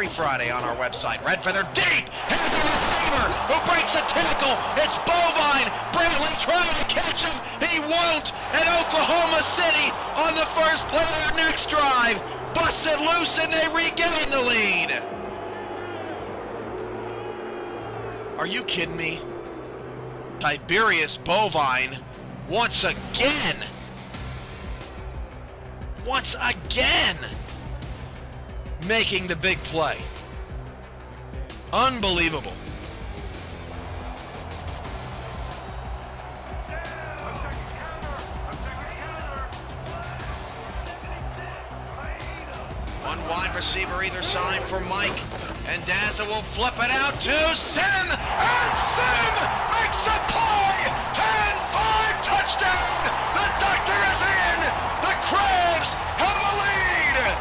every Friday on our website. Red feather deep, has the receiver who breaks a tackle. It's Bovine. Brantley trying to catch him. He won't. And Oklahoma City on the first play of their next drive busts it loose and they regain the lead. Are you kidding me? Tiberius Bovine once again making the big play. Unbelievable. One wide receiver either side for Mike, and Daza will flip it out to Sim, and Sim makes the play! 10-5 touchdown! The doctor is in! The Crabs have a lead!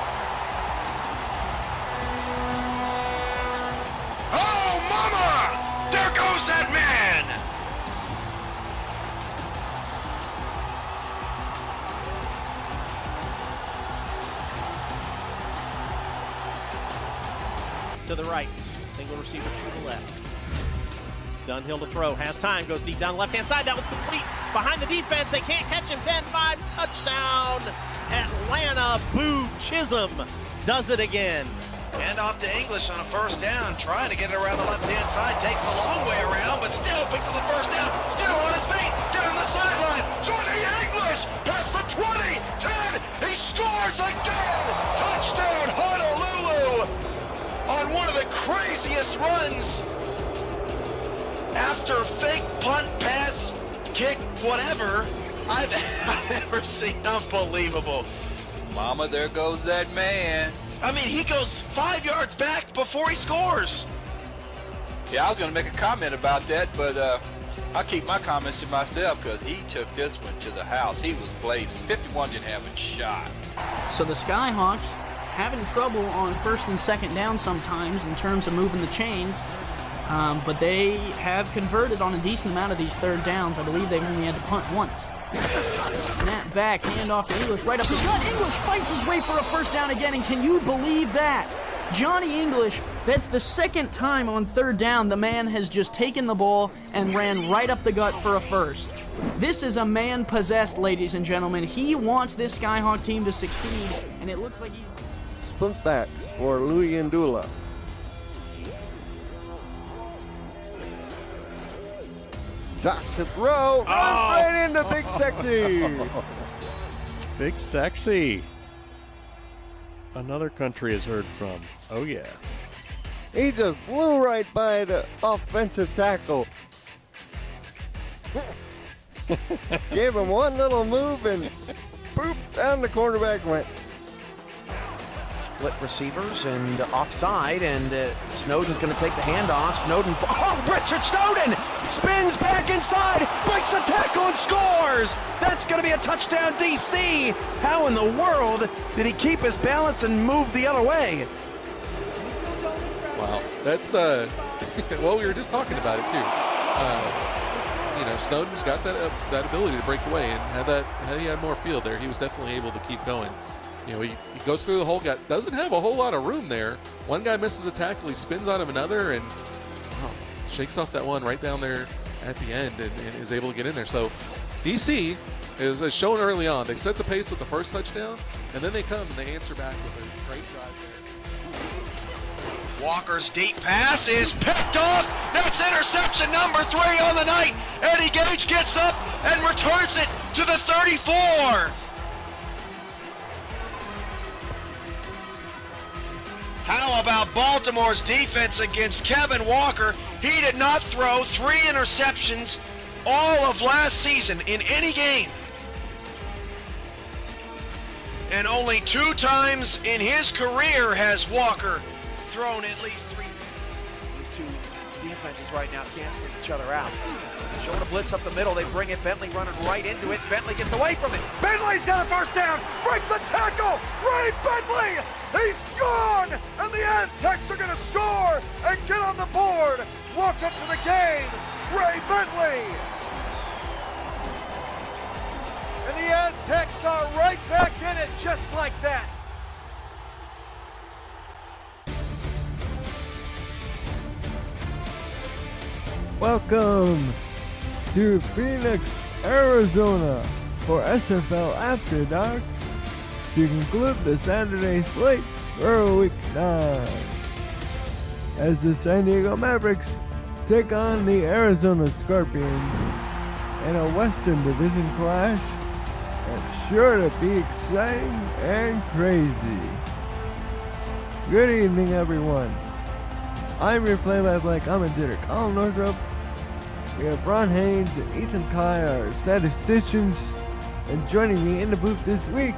Oh, mama! There goes that man! To the right, single receiver to the left. Dunhill to throw, has time, goes deep down the left-hand side. That was complete behind the defense. They can't catch him. 10-5 touchdown. Atlanta. Boo Chisholm does it again. Hand off to English on a first down, trying to get it around the left-hand side. Takes the long way around, but still picks up the first down. Still on his feet, down the sideline. Johnny English past the 20, 10. He scores again. Touchdown, Honolulu. On one of the craziest runs after fake punt, pass, kick, whatever I've ever seen. Unbelievable. Mama, there goes that man. I mean, he goes 5 yards back before he scores. Yeah, I was going to make a comment about that, but I'll keep my comments to myself because he took this one to the house. He was blazing. 51 didn't have a shot. So the Skyhawks having trouble on first and second down sometimes in terms of moving the chains, but they have converted on a decent amount of these third downs. I believe they've only had to punt once. Snap back, handoff to English, right up the gut. English fights his way for a first down again, and can you believe that? Johnny English, that's the second time on third down the man has just taken the ball and ran right up the gut for a first. This is a man possessed, ladies and gentlemen. He wants this Skyhawk team to succeed, and it looks like he's... Splint backs for Louis Ndula. Josh to throw, runs right into Big Sexy. Big Sexy. Another country has heard from. Oh, yeah. He just flew right by the offensive tackle. Gave him one little move and boop, down the quarterback went. Split receivers and offside, and Snowden's going to take the handoff. Snowden, Richard Snowden spins back inside, breaks a tackle and scores. That's going to be a touchdown, DC. How in the world did he keep his balance and move the other way? Wow, that's well, we were just talking about it too. You know, Snowden's got that ability to break away, and had he had more field there, he was definitely able to keep going. You know, he goes through the whole guy, doesn't have a whole lot of room there. One guy misses a tackle, he spins on him another, and shakes off that one right down there at the end and is able to get in there. So DC is shown early on. They set the pace with the first touchdown, and then they come and they answer back with a great drive there. Walker's deep pass is picked off. That's interception number 3 on the night. Eddie Gage gets up and returns it to the 34. How about Baltimore's defense against Kevin Walker? He did not throw 3 interceptions all of last season in any game. And only 2 times in his career has Walker thrown at least 3. These two defenses right now canceling each other out. Showing a blitz up the middle, they bring it, Bentley running right into it, Bentley gets away from it, Bentley's got a first down, breaks a tackle, Ray Bentley, he's gone, and the Aztecs are going to score and get on the board. Welcome to the game, Ray Bentley. And the Aztecs are right back in it just like that. Welcome to Phoenix, Arizona for SFL After Dark to conclude the Saturday slate for Week 9. As the San Diego Mavericks take on the Arizona Scorpions in a Western Division clash that's sure to be exciting and crazy. Good evening, everyone. I'm your play-by-play commentator, Colin Northrop. We have Ron Haynes and Ethan Kai, our statisticians. And joining me in the booth this week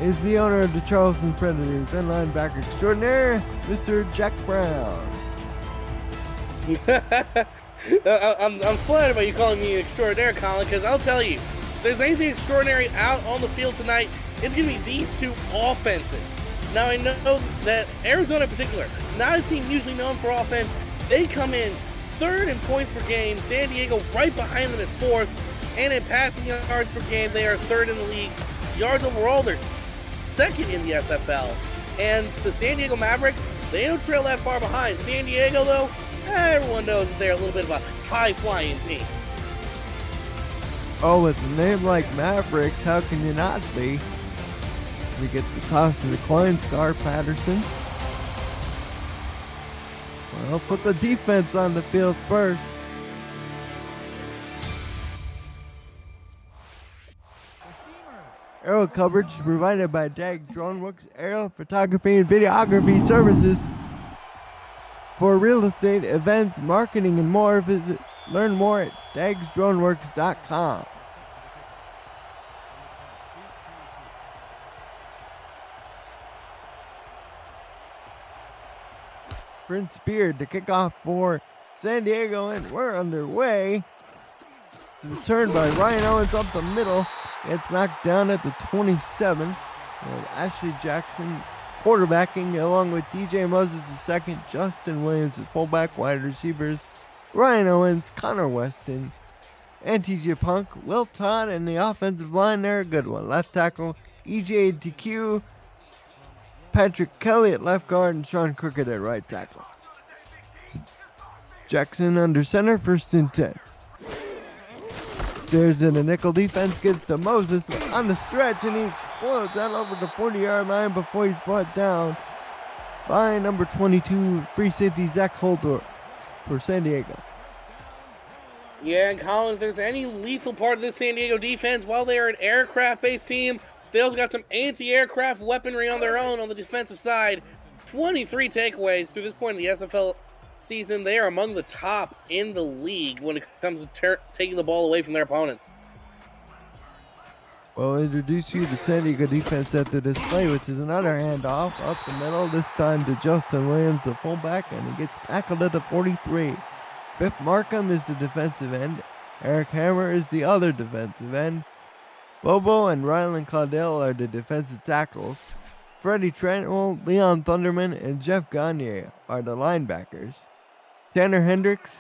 is the owner of the Charleston Predators and linebacker extraordinaire, Mr. Jack Brown. I'm flattered by you calling me an extraordinaire, Colin, because I'll tell you, if there's anything extraordinary out on the field tonight, it's going to be these two offenses. Now, I know that Arizona in particular, not a team usually known for offense, they come in third in points per game, San Diego right behind them at fourth, and in passing yards per game, they are third in the league. Yards overall, they're second in the SFL. And the San Diego Mavericks, they don't trail that far behind. San Diego, though, everyone knows that they're a little bit of a high-flying team. Oh, with a name like Mavericks, how can you not be? We get the toss of the coin, Scar Patterson. Well, put the defense on the field first. Aerial coverage provided by DAG DroneWorks Aerial Photography and Videography Services. For real estate, events, marketing, and more, learn more at dagsdroneworks.com. Prince Beard to kick off for San Diego, and we're underway. It's returned by Ryan Owens up the middle. It's knocked down at the 27. And Ashley Jackson quarterbacking along with DJ Moses II, Justin Williams as fullback, wide receivers, Ryan Owens, Connor Weston, and TJ Punk. Will Todd and the offensive line there, a good one. Left tackle, EJ DQ, Patrick Kelly at left guard, and Sean Crooked at right tackle. Jackson under center, 1st and 10. Stares in the nickel defense, gets to Moses on the stretch, and he explodes that over the 40-yard line before he's brought down by number 22, free safety Zach Holdor for San Diego. Yeah, and Colin, if there's any lethal part of this San Diego defense, while they are an aircraft-based team, they also got some anti-aircraft weaponry on their own on the defensive side. 23 takeaways through this point in the SFL season. They are among the top in the league when it comes to taking the ball away from their opponents. We'll introduce you to San Diego defense after this play, which is another handoff up the middle, this time to Justin Williams, the fullback, and he gets tackled at the 43. Biff Markham is the defensive end. Eric Hammer is the other defensive end. Bobo and Rylan Caudell are the defensive tackles. Freddie Trentwell, Leon Thunderman, and Jeff Gagne are the linebackers. Tanner Hendricks,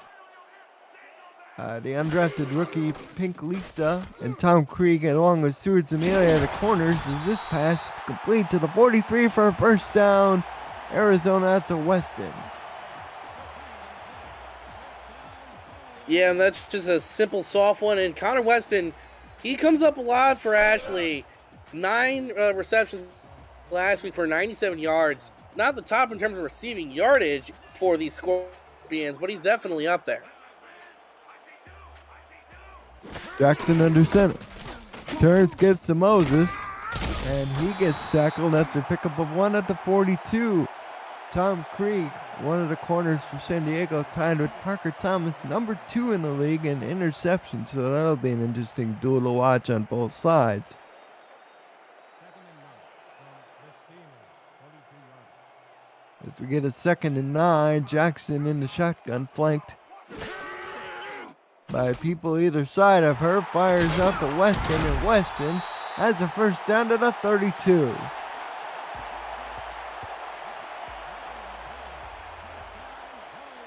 the undrafted rookie Pink Lisa, and Tom Krieg, along with Stuart Zamelia, are the corners, as this pass is complete to the 43 for a first down. Arizona at the Weston. Yeah, and that's just a simple, soft one. And Connor Weston, he comes up a lot for Ashley. 9 receptions last week for 97 yards. Not the top in terms of receiving yardage for these Scorpions, but he's definitely up there. Jackson under center. Turns, gives to Moses, and he gets tackled after pickup of 1 at the 42. Tom Krieg, one of the corners for San Diego, tied with Parker Thomas, number 2 in the league in interceptions, so that'll be an interesting duel to watch on both sides. As we get a 2nd and 9, Jackson in the shotgun, flanked by people either side of her, fires out to Weston, and Weston has a first down to the 32.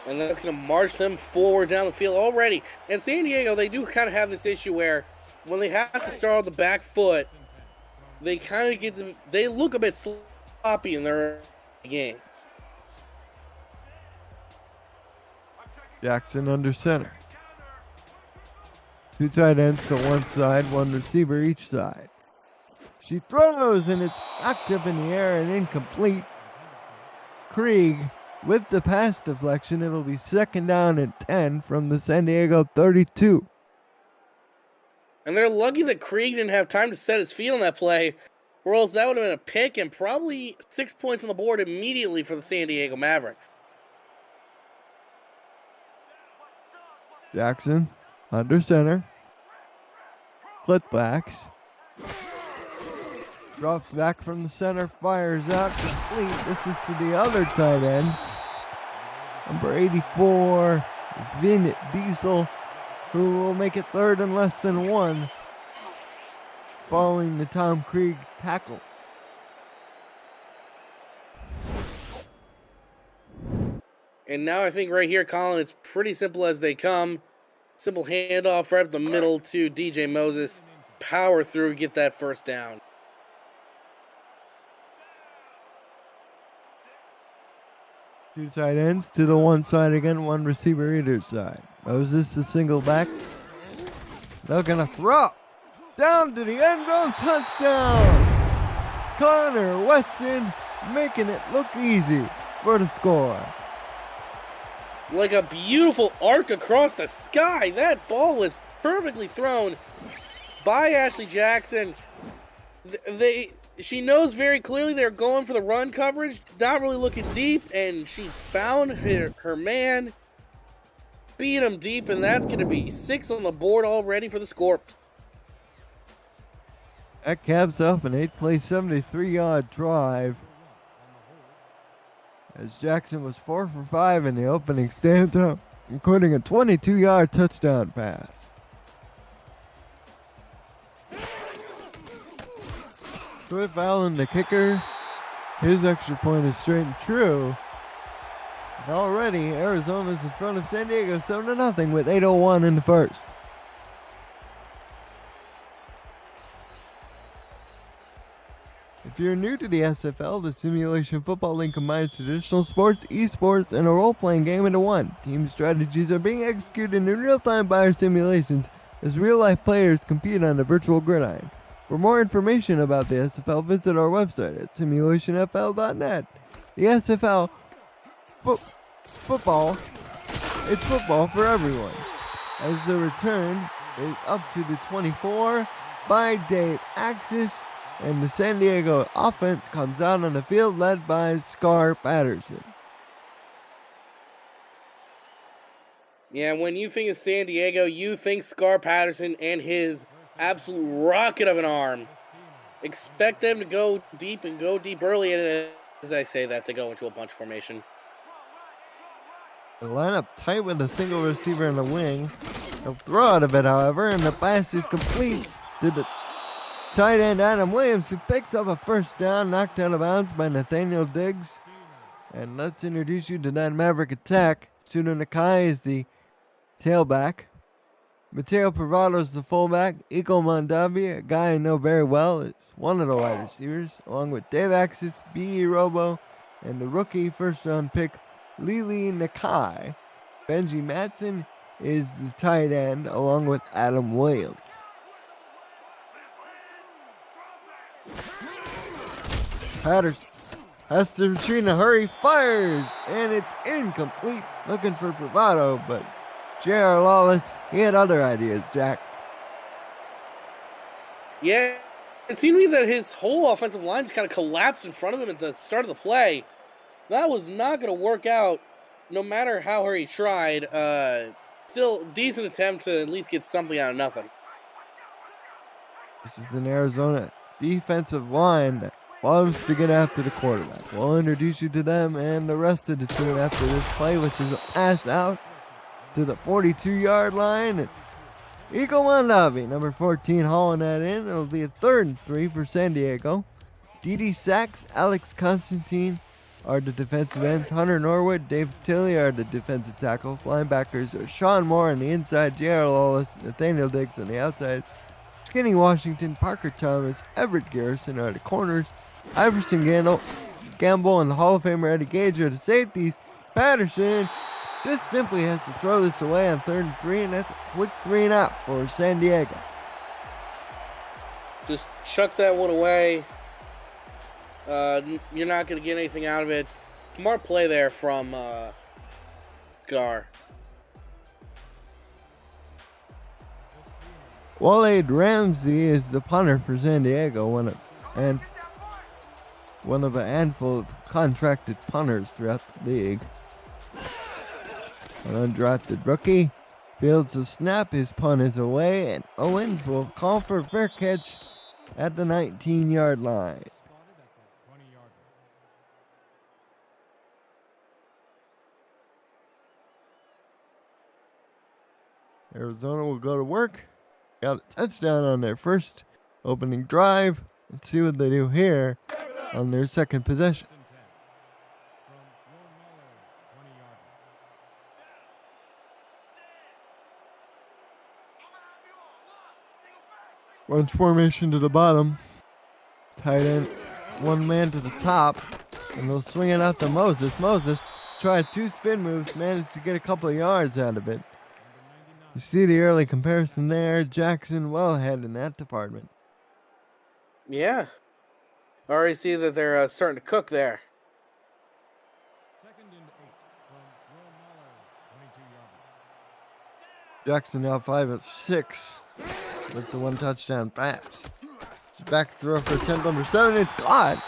And that's going to march them forward down the field already. And San Diego, they do kind of have this issue where when they have to start on the back foot, they kind of they look a bit sloppy in their game. Jackson under center. Two tight ends to one side, one receiver each side. She throws, and it's knocked up in the air and incomplete. Krieg with the pass deflection. It'll be 2nd down and 10 from the San Diego 32. And they're lucky that Krieg didn't have time to set his feet on that play, or else that would have been a pick and probably 6 points on the board immediately for the San Diego Mavericks. Jackson under center. Split backs. Drops back from the center, fires out, complete. This is to the other tight end. Number 84, Vin Diesel, who will make it 3rd and less than 1, following the Tom Krieg tackle. And now I think right here, Colin, it's pretty simple as they come. Simple handoff right up the middle to DJ Moses. Power through, get that first down. Two tight ends to the one side again, one receiver either side. Moses the single back. They're gonna throw. Down to the end zone, touchdown! Connor Weston making it look easy for the score. Like a beautiful arc across the sky. That ball was perfectly thrown by Ashley Jackson. She knows very clearly they're going for the run coverage, not really looking deep, and she found her man, beat him deep, and that's going to be 6 on the board already for the Scorps. That caps off an 8-play, 73-yard drive, as Jackson was 4 for 5 in the opening stand-up, including a 22-yard touchdown pass. Cliff Allen, the kicker, his extra point is straight and true. And already, Arizona's in front of San Diego 7-0 with 8:01 in the first. If you're new to the SFL, the simulation football league combines traditional sports, esports, and a role-playing game into one. Team strategies are being executed in real-time by our simulations as real-life players compete on the virtual gridiron. For more information about the SFL, visit our website at simulationfl.net. The SFL football, it's football for everyone. As the return is up to the 24 by Dave Axis, and the San Diego offense comes out on the field led by Scar Patterson. Yeah, when you think of San Diego, you think Scar Patterson and his absolute rocket of an arm. Expect them to go deep and go deep early, and as I say that, they go into a bunch formation. They line up tight with a single receiver in the wing. They'll throw out of it, however, and the pass is complete to the tight end Adam Williams, who picks up a first down, knocked out of bounds by Nathaniel Diggs. And let's introduce you to that Maverick attack. Suda Nakai is the tailback. Mateo Privado is the fullback. Iko Mondavi, a guy I know very well, is one of the wide receivers, along with Dave Axis, B.E. Robo, and the rookie first-round pick, Lili Nakai. Benji Matson is the tight end, along with Adam Williams. Patterson has to retreat in a hurry, fires, and it's incomplete. Looking for Privado, but J.R. Lawless, he had other ideas, Jack. Yeah, it seemed to me that his whole offensive line just kind of collapsed in front of him at the start of the play. That was not going to work out, no matter how hard he tried. Still, decent attempt to at least get something out of nothing. This is an Arizona defensive line that loves to get after the quarterback. We'll introduce you to them and the rest of the team after this play, which is an ass out to the 42-yard line. And Iko Mondavi, number 14, hauling that in. It'll be a 3rd and 3 for San Diego. Didi Sachs, Alex Constantine are the defensive ends. Hunter Norwood, Dave Tilley are the defensive tackles. Linebackers are Sean Moore on the inside, J.R. Lawless, Nathaniel Diggs on the outside. Skinny Washington, Parker Thomas, Everett Garrison are the corners. Iverson Gamble and the Hall of Famer Eddie Gage are the safeties. Patterson just simply has to throw this away on 3rd and 3, and that's a quick 3 and out for San Diego. Just chuck that one away. You're not going to get anything out of it. Smart play there from Gar. Waleed Ramsey is the punter for San Diego, one of a handful of contracted punters throughout the league. An undrafted rookie fields the snap. His punt is away, and Owens will call for a fair catch at the 19-yard line. Arizona will go to work. Got a touchdown on their first opening drive. Let's see what they do here on their second possession. Bunch formation to the bottom. Tight end, one man to the top. And they'll swing it out to Moses. Moses tried 2 spin moves, managed to get a couple of yards out of it. You see the early comparison there. Jackson well ahead in that department. Yeah. I already see that they're starting to cook there. Jackson now 5 of 6 with the 1 touchdown pass. Back throw for attempt number 7. It's caught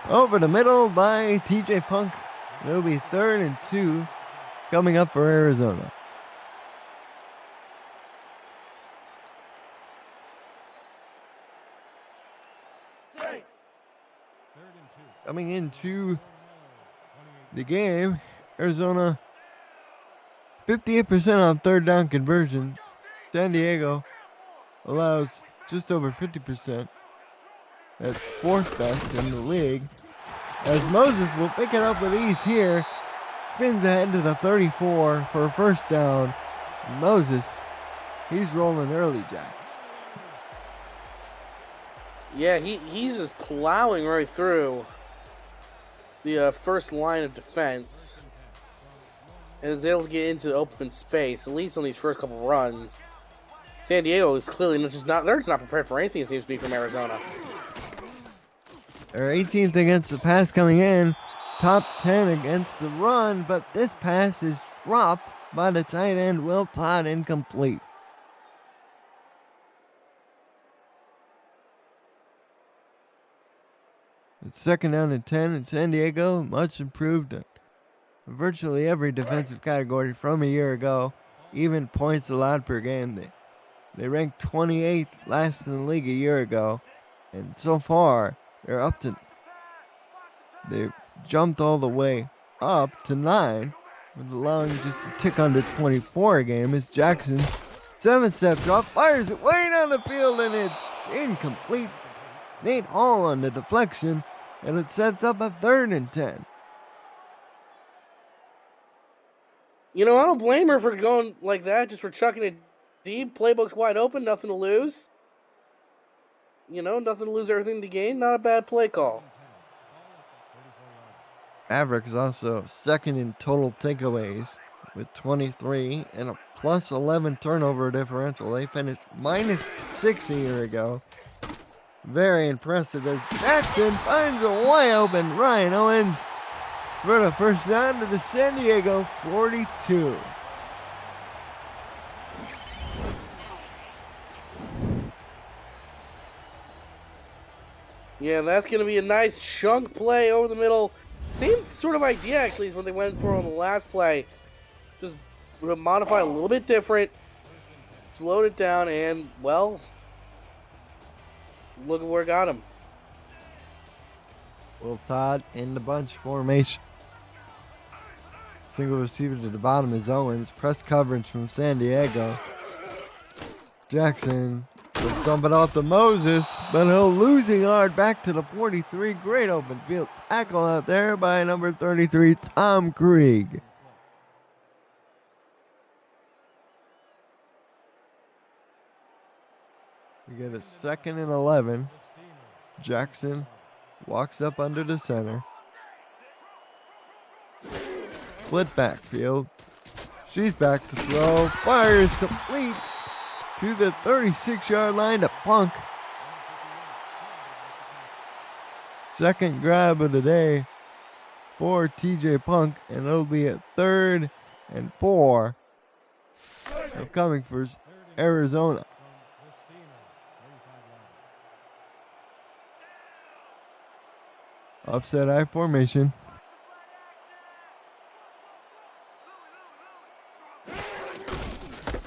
over the middle by TJ Punk. It'll be 3rd and 2 coming up for Arizona. Coming into the game, Arizona 58% on 3rd down conversion. San Diego allows just over 50%. That's 4th best in the league. As Moses will pick it up with ease here. Spins ahead to the 34 for a 1st down. Moses, he's rolling early, Jack. Yeah, he's just plowing right through the first line of defense and is able to get into open space, at least on these first couple runs. San Diego is clearly they're just not prepared for anything, it seems to be, from Arizona. They're 18th against the pass coming in, top 10 against the run, but this pass is dropped by the tight end, Will Todd, incomplete. It's 2nd down and 10 in San Diego, much improved in virtually every defensive category from a year ago, even points allowed per game. They ranked 28th last in the league a year ago, and so far they've jumped all the way up to 9, with allowing just a tick under 24 a game as Jackson, 7-step drop, fires it way down the field, and it's incomplete. Nate Hall on the deflection, and it sets up a 3rd and 10. You know, I don't blame her for going like that, just for chucking it deep. Playbook's wide open, nothing to lose. You know, nothing to lose, everything to gain. Not a bad play call. Mavericks also 2nd in total takeaways with 23 and a plus 11 turnover differential. They finished -6 a year ago. Very impressive as Jackson finds a wide open Ryan Owens for the 1st down to the San Diego 42. Yeah, that's going to be a nice chunk play over the middle. Same sort of idea, actually, is what they went for on the last play. Just modify a little bit different, slowed it down, and, well, look at where it got him. Will Todd in the bunch formation. Single receiver to the bottom is Owens. Press coverage from San Diego. Jackson will dump it off to Moses, but he'll lose a yard back to the 43. Great open field tackle out there by number 33, Tom Krieg. We get a 2nd and 11. Jackson walks up under the center. Split backfield. She's back to throw. Fires complete to the 36-yard line to Punk. Second grab of the day for TJ Punk, and it'll be a 3rd and 4. So coming for Arizona. Offset I formation.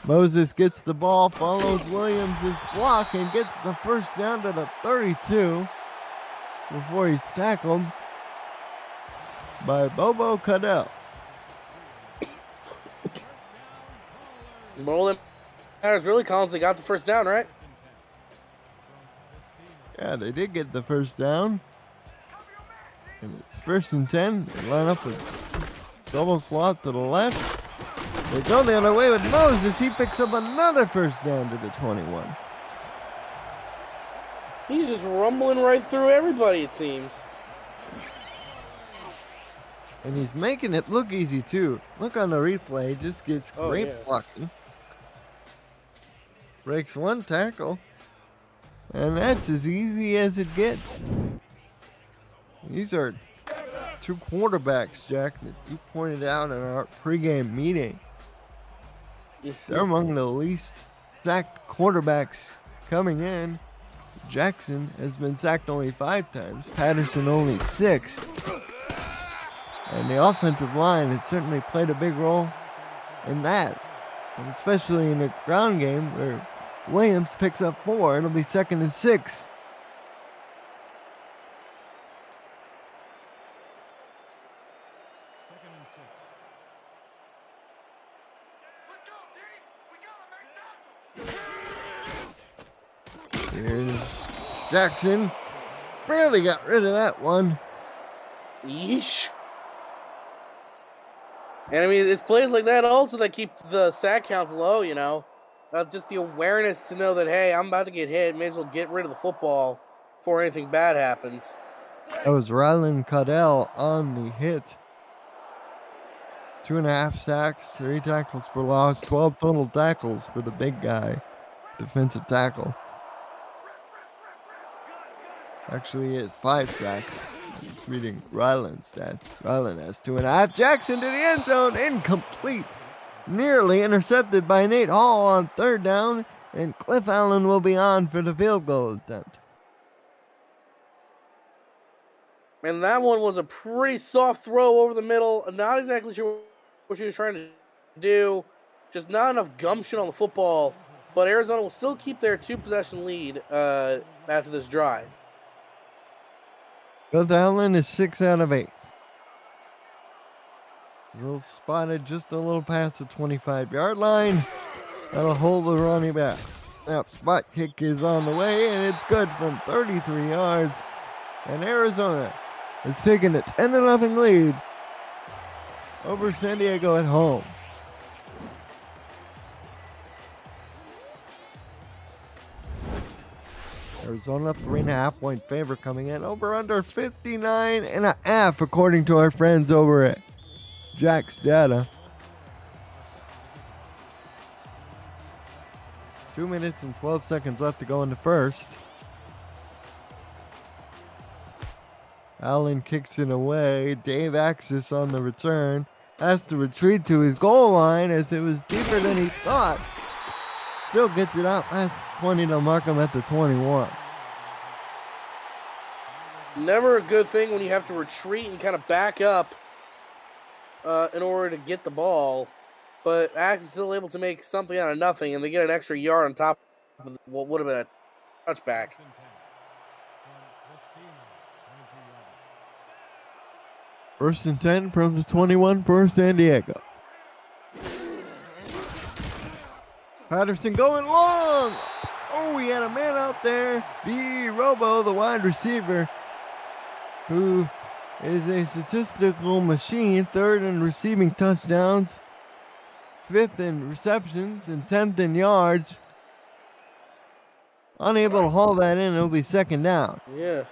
Moses gets the ball, follows Williams' block, and gets the first down to the 32 before he's tackled by Bobo Cadell. All that matters really, Collins, they got the first down, right? Yeah, they did get the first down. And it's 1st and 10. They line up with double slot to the left. They go the other way with Moses. He picks up another first down to the 21. He's just rumbling right through everybody, it seems. And he's making it look easy, too. Look on the replay. Just gets great blocking. Breaks one tackle. And that's as easy as it gets. These are 2 quarterbacks, Jack, that you pointed out in our pregame meeting. They're among the least sacked quarterbacks coming in. Jackson has been sacked only 5 times. Patterson only 6. And the offensive line has certainly played a big role in that. And especially in a ground game where Williams picks up 4. It'll be 2nd and 6. Here's Jackson. Barely got rid of that one. Yeesh. And I mean, it's plays like that also that keep the sack counts low, you know. Just the awareness to know that, hey, I'm about to get hit. May as well get rid of the football before anything bad happens. That was Rylan Caudell on the hit. 2.5 sacks, 3 tackles for loss, 12 total tackles for the big guy, defensive tackle. Actually, it's 5 sacks. Just reading Ryland's stats. Ryland has 2.5. Jackson to the end zone, incomplete. Nearly intercepted by Nate Hall on 3rd down, and Cliff Allen will be on for the field goal attempt. And that one was a pretty soft throw over the middle. Not exactly sure what she was trying to do. Just not enough gumption on the football. But Arizona will still keep their 2-possession lead after this drive. Cliff Allen is 6 out of 8. He'll spotted just a little past the 25-yard line. That'll hold the running back. Now, spot kick is on the way, and it's good from 33 yards. And Arizona is taking a 10-0 lead over San Diego at home. Arizona 3.5-point favorite coming in. Over under 59.5 according to our friends over at Jack's Data. 2 minutes and 12 seconds left to go in the first. Allen kicks it away. Dave Axis on the return. Has to retreat to his goal line as it was deeper than he thought. Still gets it out past 20 to mark him at the 21. Never a good thing when you have to retreat and kind of back up in order to get the ball. But Axe is still able to make something out of nothing, and they get an extra yard on top of what would have been a touchback. First and 10 from the 21 for San Diego. Patterson going long. Oh, he had a man out there. B. Robo, the wide receiver, who is a statistical machine. 3rd in receiving touchdowns, 5th in receptions, and 10th in yards. Unable to haul that in. It'll be 2nd down. Yeah.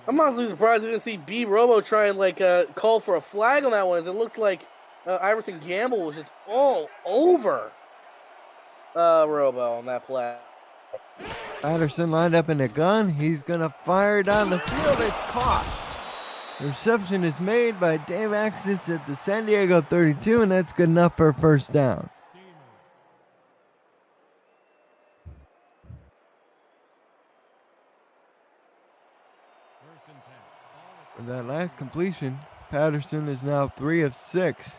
I'm honestly surprised I didn't see B. Robo try and call for a flag on that one, as it looked like Iverson Gamble was just all over Robo on that play. Patterson lined up in the gun. He's going to fire down the field. It's caught. The reception is made by Dave Axis at the San Diego 32, and that's good enough for a first down. With that last completion, Patterson is now 3 of 6.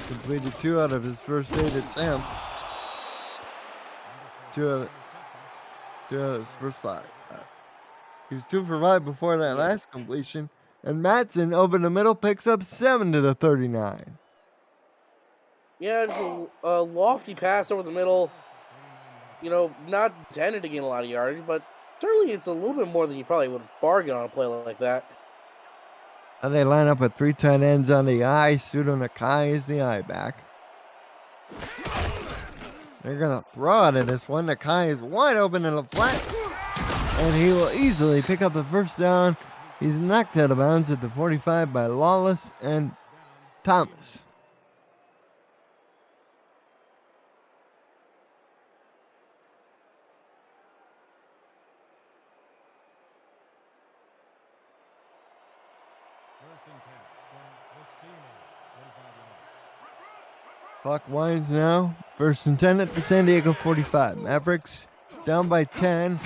Completed 2 out of his first 8 attempts. 2 out of his first 5. He was 2 for 5 before that last completion. And Matson over the middle picks up 7 to the 39. Yeah, just a lofty pass over the middle. You know, not intended to gain a lot of yardage, but certainly it's a little bit more than you probably would bargain on a play like that. And they line up with 3 tight ends on the eye. Sudo Nakai is the eye back. They're going to throw out of this one. Nakai is wide open in the flat. And he will easily pick up the first down. He's knocked out of bounds at the 45 by Lawless and Thomas. Clock winds now. 1st and 10 at the San Diego 45. Mavericks down by 10.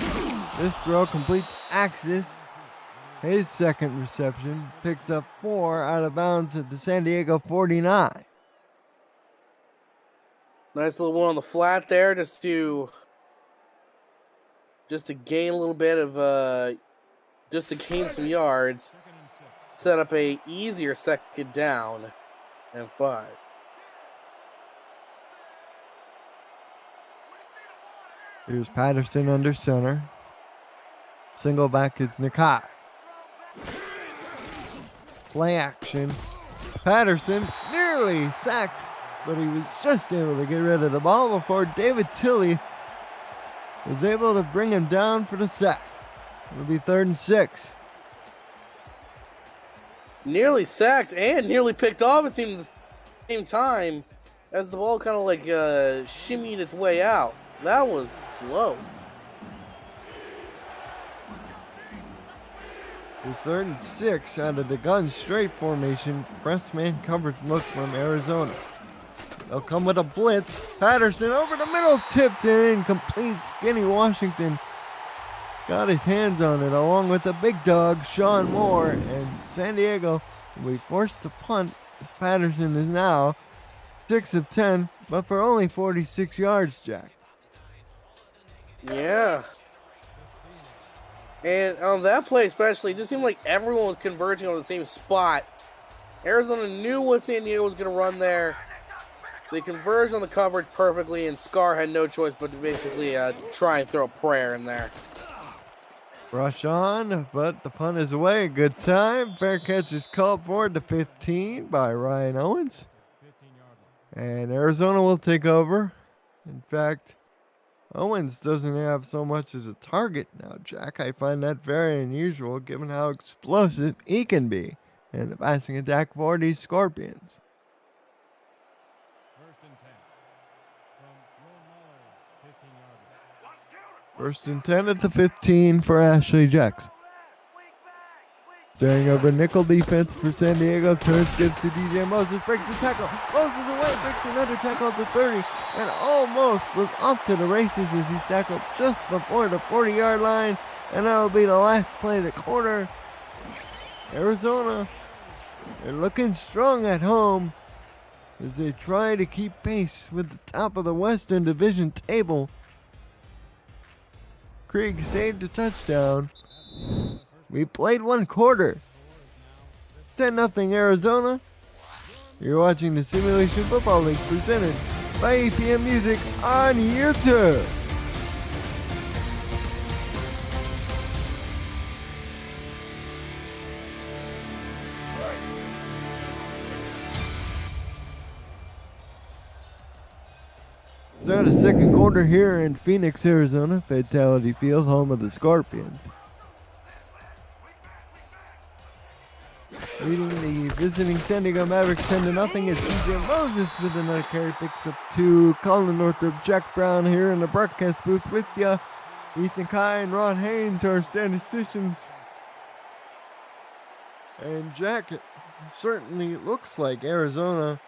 This throw completes Axis. His second reception picks up 4 out of bounds at the San Diego 49. Nice little one on the flat there, just to gain a little bit of just to gain some yards. Set up a easier second down and 5. Here's Patterson under center. Single back is Nakai. Play action. Patterson nearly sacked, but he was just able to get rid of the ball before David Tilley was able to bring him down for the sack. It'll be 3rd and 6. Nearly sacked and nearly picked off, it seemed, at the same time as the ball kind of like shimmied its way out. That was close. It's 3rd and 6 out of the gun straight formation. Press man coverage look from Arizona. They'll come with a blitz. Patterson over the middle, tipped in, complete. Skinny Washington got his hands on it along with the big dog, Sean Moore. And San Diego will be forced to punt as Patterson is now 6 of 10, but for only 46 yards, Jack. Yeah. And on that play especially, it just seemed like everyone was converging on the same spot. Arizona knew what San Diego was going to run there. They converged on the coverage perfectly, and Scar had no choice but to basically try and throw a prayer in there. Rush on, but the punt is away. Good time. Fair catch is called for at the 15 by Ryan Owens. And Arizona will take over. In fact, Owens doesn't have so much as a target now, Jack. I find that very unusual given how explosive he can be in the passing attack for these Scorpions. 1st and 10 at the 15 for Ashley Jackson. Staring over nickel defense for San Diego. Turns, gives to DJ Moses. Breaks the tackle. Moses away. Breaks another tackle at the 30. And almost was off to the races as he's tackled just before the 40-yard line. And that'll be the last play of the quarter. Arizona, they're looking strong at home as they try to keep pace with the top of the Western Division table. Krieg saved a touchdown. We played 1 quarter. It's 10-0 Arizona. You're watching the Simulation Football League presented by APM Music on YouTube. Start the second quarter here in Phoenix, Arizona, Fatality Field, home of the Scorpions. visiting San Diego Mavericks 10-0. It's CJ Moses with another carry, picks up 2. Colin Northrop, Jack Brown here in the broadcast booth with ya. Ethan Kai and Ron Haynes are statisticians. And Jack, it certainly looks like Arizona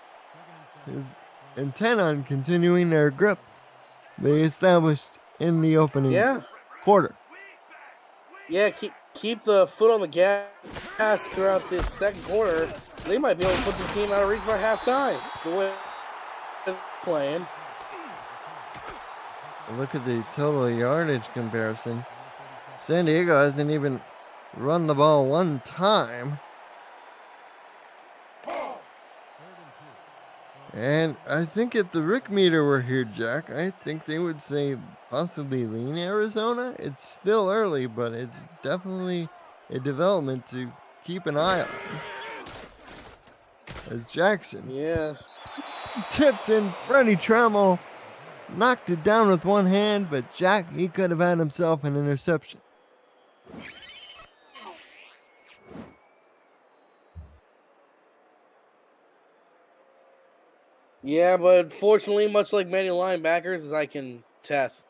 is intent on continuing their grip they established in the opening quarter. Yeah, keep the foot on the gas throughout this second quarter. They might be able to put the team out of reach by halftime. The way they're playing. Look at the total yardage comparison. San Diego hasn't even run the ball one time. And I think if the Rick meter were here, Jack, I think they would say possibly lean Arizona. It's still early, but it's definitely a development to keep an eye on. As Jackson tipped in, Freddie Trammell knocked it down with one hand, but Jack, he could have had himself an interception. Yeah, but fortunately, much like many linebackers, as I can test,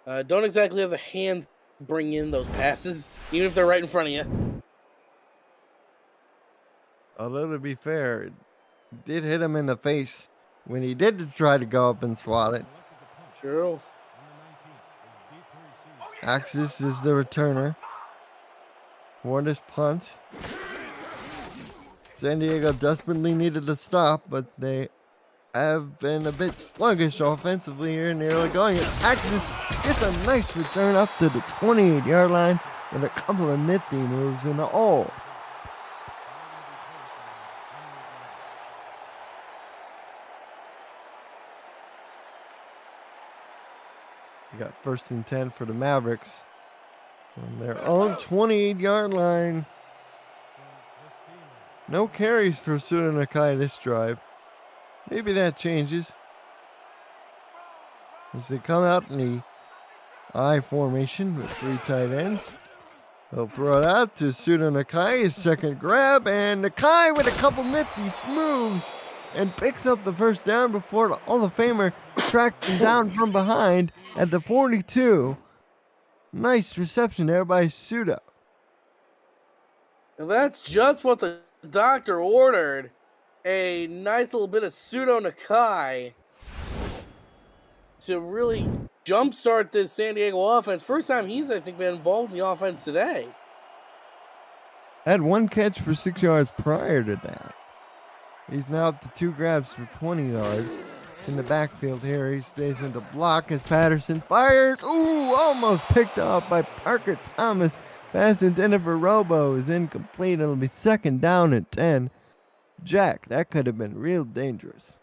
don't exactly have the hands to bring in those passes, even if they're right in front of you. Although, to be fair, it did hit him in the face when he did try to go up and swat it. True. Axis is the returner for this punt. San Diego desperately needed to stop, but they have been a bit sluggish offensively here in the early going. Axis gets a nice return up to the 28-yard line with a couple of nifty moves in the hole. You got 1st and 10 for the Mavericks on their own 28-yard line. No carries for Suda Nakai this drive. Maybe that changes as they come out in the I formation with 3 tight ends. They'll throw it out to Suda Nakai, his second grab, and Nakai with a couple nifty moves and picks up the first down before the Hall of Famer tracked him down from behind at the 42. Nice reception there by Suda. And that's just what the doctor ordered. A nice little bit of pseudo Nakai to really jumpstart this San Diego offense. First time he's, I think, been involved in the offense today. Had 1 catch for 6 yards prior to that. He's now up to 2 grabs for 20 yards. In the backfield here, he stays in the block as Patterson fires. Ooh, almost picked off by Parker Thomas. Pass intended for Robo is incomplete. It'll be 2nd down and 10. Jack, that could have been real dangerous.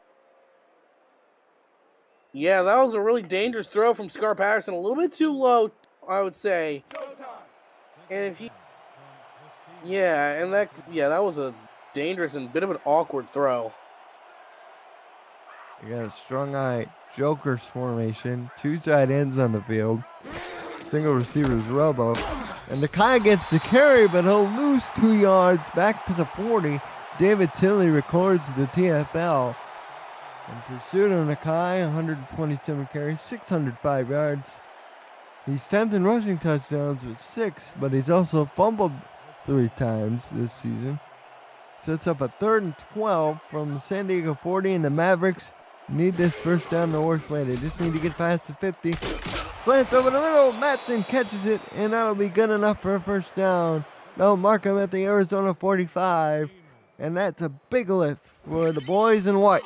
Yeah, that was a really dangerous throw from Scar Patterson. A little bit too low, I would say. And if he... that was a dangerous and bit of an awkward throw. You got a strong eye Joker's formation. 2 tight ends on the field. Single receivers Robo. And Nakai gets the carry, but he'll lose 2 yards back to the 40. David Tilley records the TFL. And pursuit of Nakai, 127 carries, 605 yards. He's 10th in rushing touchdowns with 6, but he's also fumbled 3 times this season. Sets up a 3rd and 12 from the San Diego 40, and the Mavericks need this first down the worst way. They just need to get past the 50. Slants over the middle, Matson catches it, and that'll be good enough for a first down. They'll mark him at the Arizona 45. And that's a big lift for the boys in white.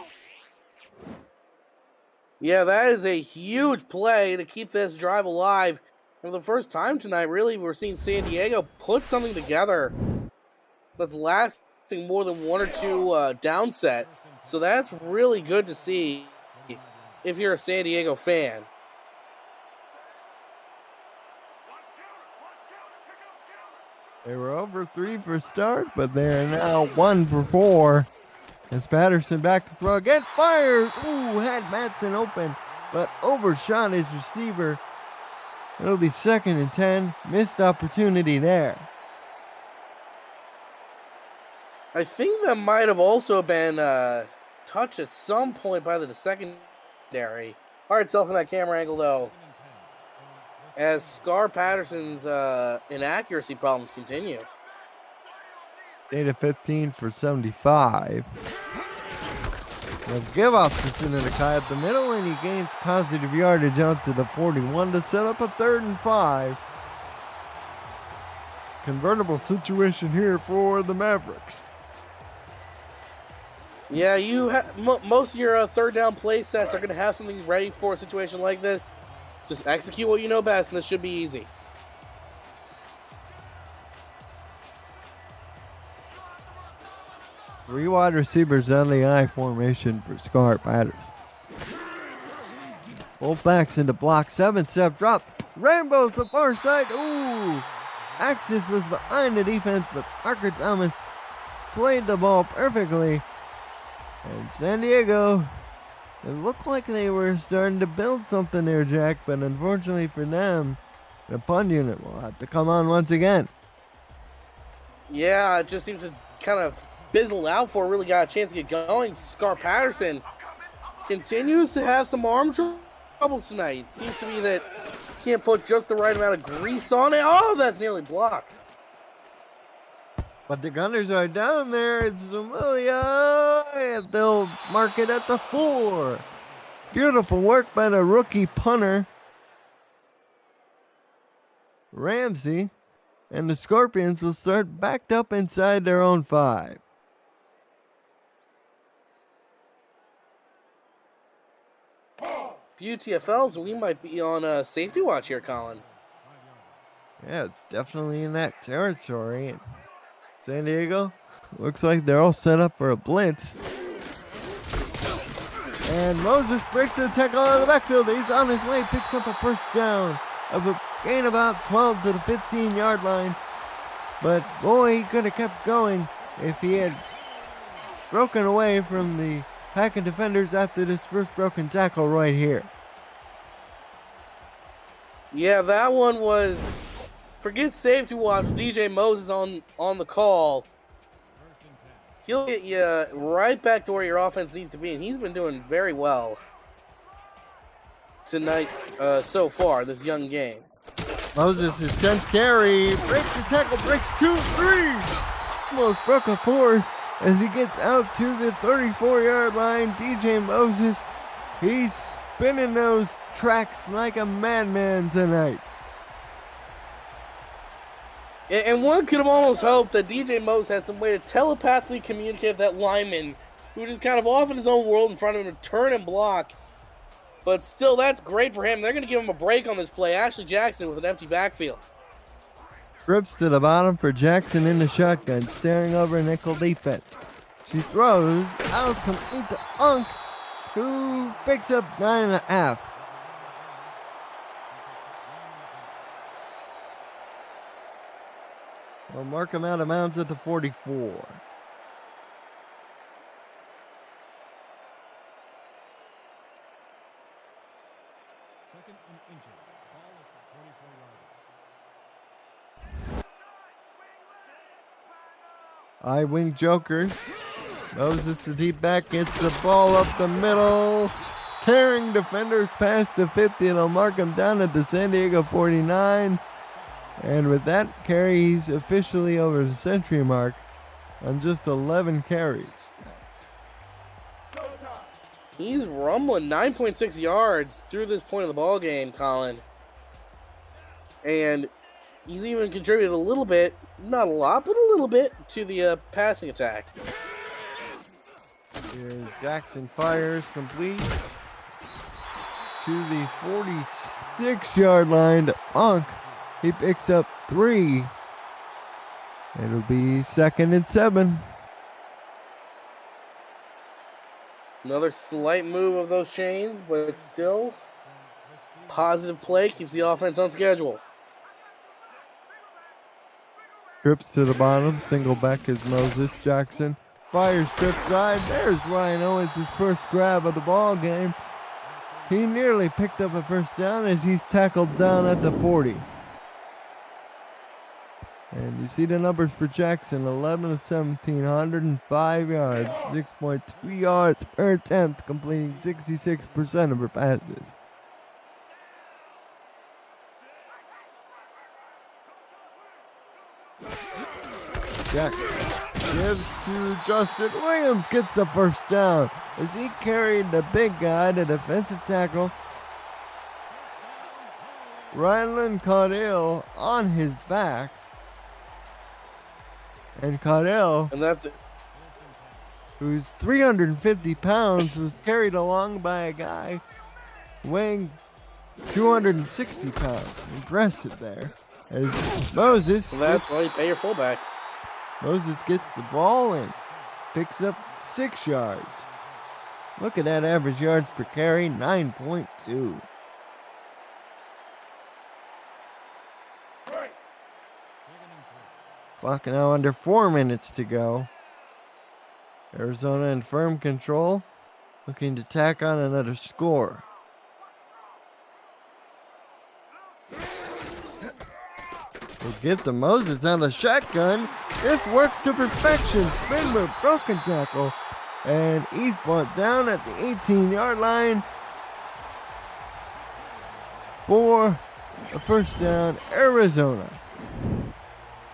Yeah, that is a huge play to keep this drive alive. For the first time tonight, really, we're seeing San Diego put something together that's lasting more than 1 or 2 down sets. So that's really good to see if you're a San Diego fan. They were over 3 for start, but they are now 1 for 4. As Patterson back to throw again, fires! Ooh, had Matson open, but overshot his receiver. It'll be 2nd and 10. Missed opportunity there. I think that might have also been touched at some point by the secondary. Hard to tell from that camera angle, though, as Scar Patterson's inaccuracy problems continue. 8 of 15 for 75. The give-off to Sinatakai up the middle, and he gains positive yardage out to the 41 to set up a 3rd and 5. Convertible situation here for the Mavericks. Yeah, you most of your third down play sets are going to have something ready for a situation like this. Just execute what you know best, and this should be easy. Three wide receivers on the I formation for Scar Patterson. Fullbacks into block, 7-step drop. Rainbows the far side. Ooh! Axis was behind the defense, but Parker Thomas played the ball perfectly. And San Diego, it looked like they were starting to build something there, Jack, but unfortunately for them, the punt unit will have to come on once again. Yeah, it just seems to kind of fizzle out before it really got a chance to get going. Scar Patterson continues to have some arm troubles tonight. It seems to be that he can't put just the right amount of grease on it. Oh, that's nearly blocked. But the Gunners are down there. It's Amelia. And they'll mark it at the 4. Beautiful work by the rookie punter, Ramsey. And the Scorpions will start backed up inside their own 5. Few TFLs, we might be on safety watch here, Colin. Yeah, it's definitely in that territory. And San Diego looks like they're all set up for a blitz. And Moses breaks the tackle out of the backfield. He's on his way, picks up a first down of a gain about 12 to the 15-yard line. But boy, he could have kept going if he had broken away from the pack of defenders after this first broken tackle right here. Yeah, that one was, forget safety watch, DJ Moses on the call. He'll get you right back to where your offense needs to be, and he's been doing very well tonight so far, this young game. Moses, his 10th carry, breaks the tackle, breaks 2, 3. Almost broke a 4th as he gets out to the 34-yard line. DJ Moses, he's spinning those tracks like a madman tonight. And one could have almost hoped that DJ Moses had some way to telepathically communicate with that lineman who was just kind of off in his own world in front of him to turn and block. But still, that's great for him. They're going to give him a break on this play. Ashley Jackson with an empty backfield. Trips to the bottom for Jackson in the shotgun, staring over nickel defense. She throws out complete to Unk, who picks up 9.5. We'll mark him out of bounds at the 44. I wing jokers. Moses, the deep back, gets the ball up the middle. Carrying defenders past the 50, and they'll mark him down at the San Diego 49. And with that carry, he's officially over the century mark on just 11 carries. He's rumbling 9.6 yards through this point of the ball game, Colin. And he's even contributed a little bit, not a lot, but a little bit, to the passing attack. Here's Jackson fires complete to the 46-yard line to Unk. He picks up 3. It'll be 2nd and 7. Another slight move of those chains, but still positive play, keeps the offense on schedule. Trips to the bottom, single back is Moses. Jackson fires strip side. There's Ryan Owens, his first grab of the ball game. He nearly picked up a first down as he's tackled down at the 40. And you see the numbers for Jackson, 11 of 17, 105 yards, 6.2 yards per attempt, completing 66% of her passes. Jackson gives to Justin Williams, gets the first down as he carried the big guy, the defensive tackle, Ryland Caudell, on his back. And Caudell, And that's it. who's 350 pounds, was carried along by a guy weighing 260 pounds. Impressive there. As Moses, And that's why you pay your fullbacks. Moses gets the ball and picks up 6 yards. Look at that average yards per carry, 9.2. Clock now under 4 minutes to go. Arizona in firm control, looking to tack on another score. They get to Moses down the shotgun. This works to perfection. Spin move, broken tackle, and he's brought down at the 18-yard line for a first down, Arizona.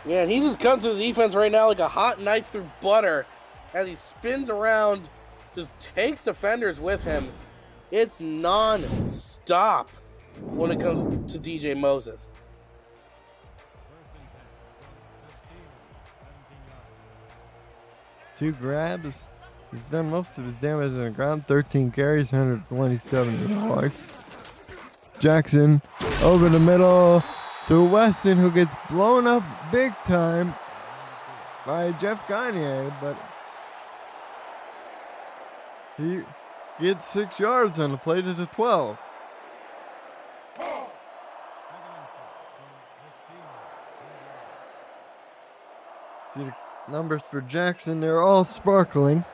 Yeah, and he just comes through the defense right now like a hot knife through butter as he spins around, just takes defenders with him. It's non-stop when it comes to DJ Moses. Two grabs. He's done most of his damage on the ground. 13 carries, 127 yards. Jackson over the middle to Weston, who gets blown up big time by Jeff Gagne, but he gets 6 yards on the play to the 12. See the numbers for Jackson, they're all sparkling.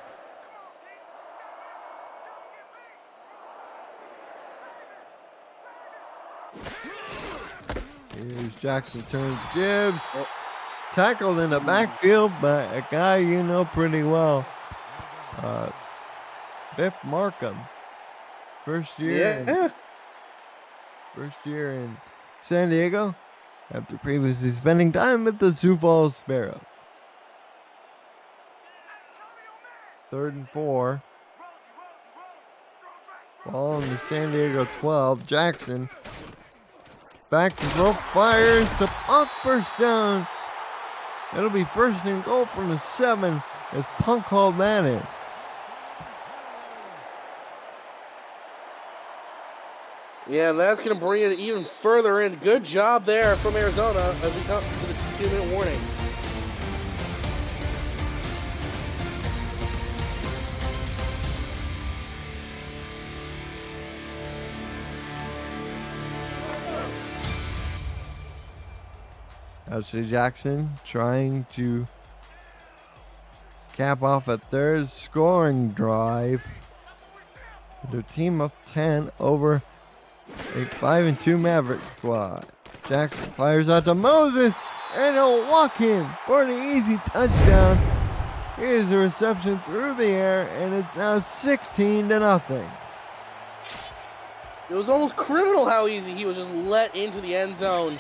Here's Jackson, turns, gives. Tackled in the backfield by a guy you know pretty well. Biff Markham. First year in San Diego, after previously spending time with the Sioux Falls Sparrows. 3rd and 4. Ball on the San Diego 12. Jackson back to throw, fires to Punk, first down. It'll be first and goal from the 7 as Punk called that in. Yeah, that's going to bring it even further in. Good job there from Arizona as we come to the 2-minute warning. Ashley Jackson trying to cap off a third scoring drive. Their team up 10 over a 5-2 Mavericks squad. Jackson fires out to Moses, and he'll walk in for the easy touchdown. Here's a reception through the air, and it's now 16-0. It was almost criminal how easy he was just let into the end zone.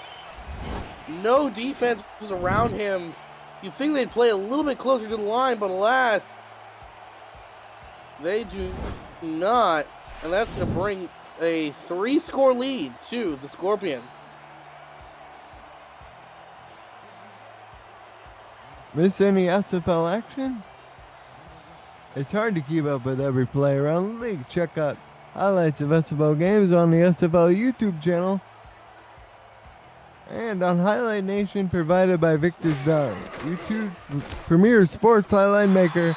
No defense was around him. You'd think they'd play a little bit closer to the line, but alas, they do not. And that's going to bring a 3-score lead to the Scorpions. Miss any SFL action? It's hard to keep up with every play around the league. Check out highlights of SFL games on the SFL YouTube channel and on Highlight Nation, provided by Victor's Valley, YouTube premier sports highlight maker.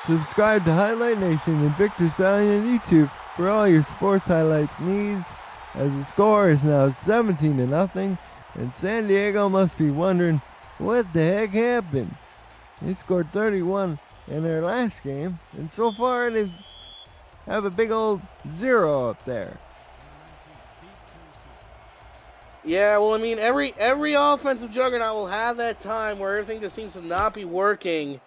Subscribe to Highlight Nation and Victor's Valley on YouTube for all your sports highlights needs, as the score is now 17-0, and San Diego must be wondering what the heck happened. They scored 31 in their last game, and so far they have a big old 0 up there. Yeah, well, I mean, every offensive juggernaut will have that time where everything just seems to not be working.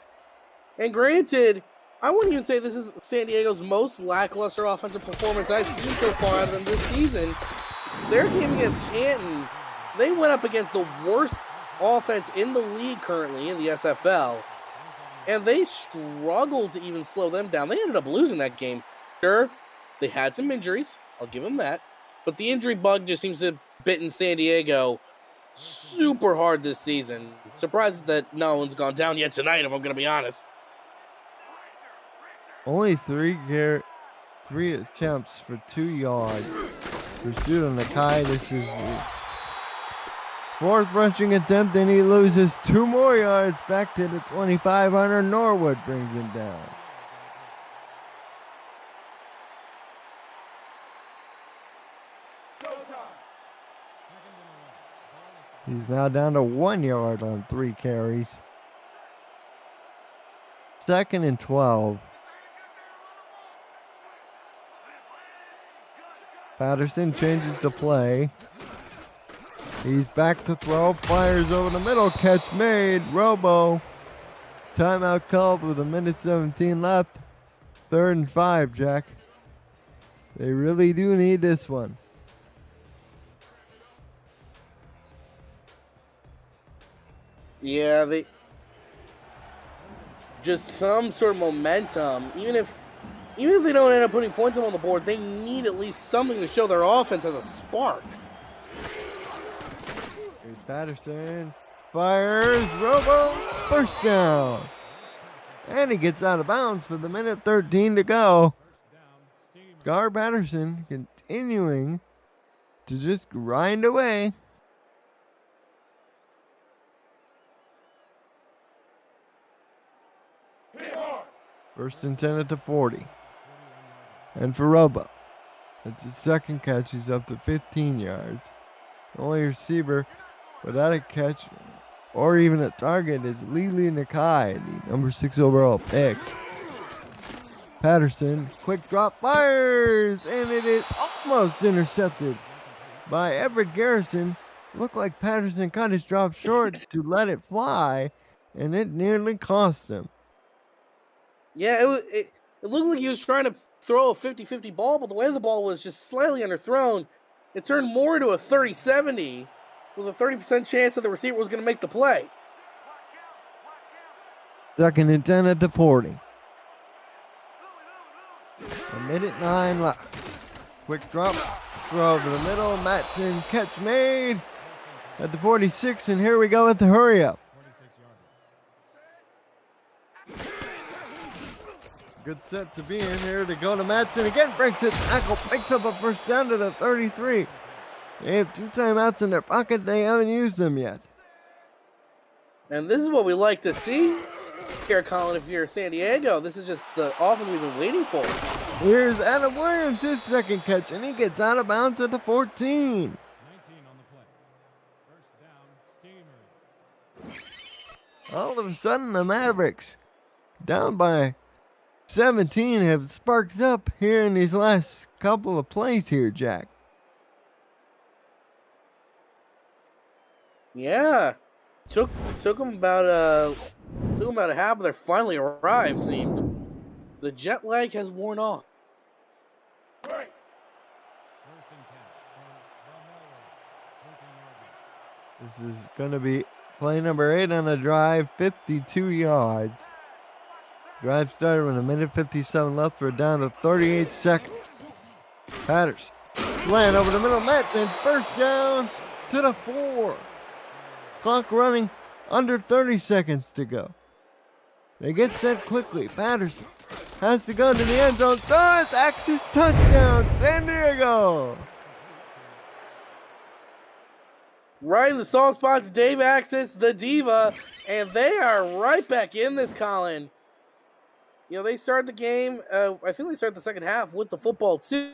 And granted, I wouldn't even say this is San Diego's most lackluster offensive performance I've seen so far out of them this season. Their game against Canton, they went up against the worst offense in the league currently in the SFL, and they struggled to even slow them down. They ended up losing that game. Sure, they had some injuries. I'll give them that. But the injury bug just seems to have bitten San Diego super hard this season. Surprised that no one's gone down yet tonight, if I'm going to be honest. Only three attempts for 2 yards. Pursuit on Nakai. This is the 4th rushing attempt, and he loses 2 more yards back to the 2500. Norwood brings him down. He's now down to 1 yard on 3 carries. 2nd and 12. Patterson changes the play. He's back to throw, fires over the middle, catch made, Robo. Timeout called with 1:17 left. 3rd and 5, Jack. They really do need this one. Yeah, they just some sort of momentum. Even if they don't end up putting points on the board, they need at least something to show their offense has a spark. Here's Patterson. Fires. Robo. First down. And he gets out of bounds with 1:13 to go. Gar Patterson continuing to just grind away. First and 10 at the 40. And for Robo, it's his 2nd catch. He's up to 15 yards. The only receiver without a catch or even a target is Lili Nakai, the number 6 overall pick. Patterson, quick drop, fires, and it is almost intercepted by Everett Garrison. Looked like Patterson cut his drop short to let it fly, and it nearly cost him. Yeah, it looked like he was trying to throw a 50-50 ball, but the way the ball was just slightly underthrown, it turned more into a 30-70 with a 30% chance that the receiver was going to make the play. 2nd and 10 at the 40. 1:09 left. Quick drop, throw over the middle. Matson, catch made at the 46, and here we go with the hurry up. Good set to be in here to go to Matson. Again, breaks it. Tackle picks up a first down to the 33. They have 2 timeouts in their pocket. They haven't used them yet. And this is what we like to see here, Colin, if you're San Diego. This is just the offense we've been waiting for. Here's Adam Williams, his 2nd catch, and he gets out of bounds at the 14. All of a sudden, the Mavericks, down by 17, have sparked up here in these last couple of plays here, Jack. Yeah, took them about a half, but they finally arrived. Seemed the jet lag has worn off. This is going to be play number 8 on the drive, 52 yards. Drive started with 1:57 left for a down to 38 seconds. Patterson, land over the middle, Matson, first down to the 4. Clock running, under 30 seconds to go. They get set quickly. Patterson has to go to the end zone. Throws, Axis touchdown, San Diego. Right in the soft spot to Dave Axis, the diva, and they are right back in this, Colin. You know, they start the game, I think they start the second half with the football too,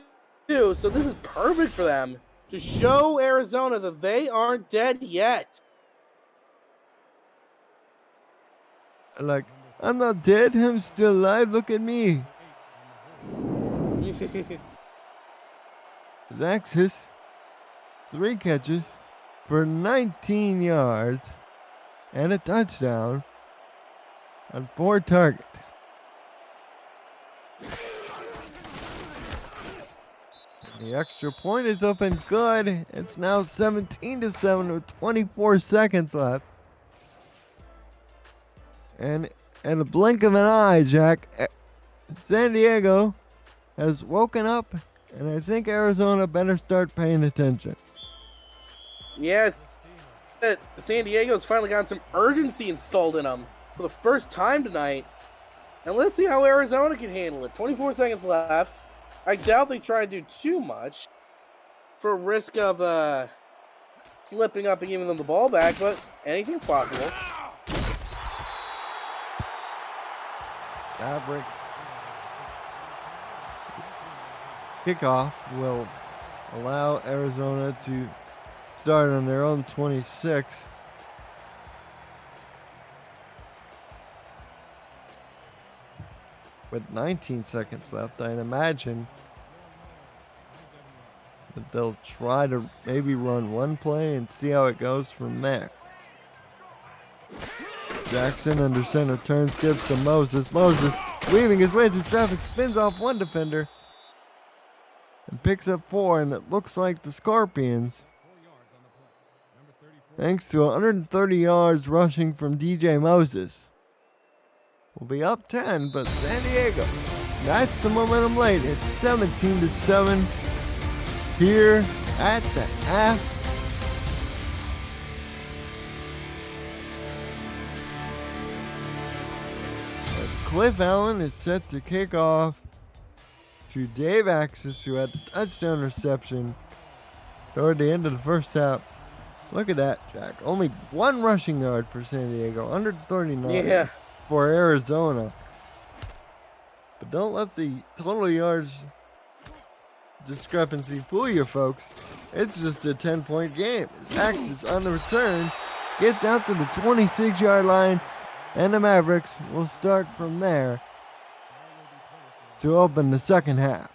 so this is perfect for them to show Arizona that they aren't dead yet. Like, I'm not dead, I'm still alive, look at me. Axis, 3 catches, for 19 yards and a touchdown on 4 targets. The extra point is up and good. It's now 17-7 with 24 seconds left. And in a blink of an eye, Jack, San Diego has woken up, and I think Arizona better start paying attention. Yeah, that San Diego's finally gotten some urgency installed in them for the first time tonight. And let's see how Arizona can handle it. 24 seconds left. I doubt they try to do too much for risk of slipping up and giving them the ball back, but anything's possible. Mavericks kickoff will allow Arizona to start on their own 26. With 19 seconds left, I'd imagine that they'll try to maybe run one play and see how it goes from there. Jackson under center turns, gives to Moses. Moses weaving his way through traffic, spins off one defender and picks up 4, and it looks like the Scorpions, thanks to 130 yards rushing from DJ Moses, will be up 10, but San Diego snatched the momentum late. It's 17-7 here at the half. Cliff Allen is set to kick off to Dave Axis, who had the touchdown reception toward the end of the first half. Look at that, Jack. Only 1 rushing yard for San Diego, 139 for Arizona. But don't let the total yards discrepancy fool you, folks. It's just a 10-point game. As Axis on the return gets out to the 26-yard line, and the Mavericks will start from there to open the second half.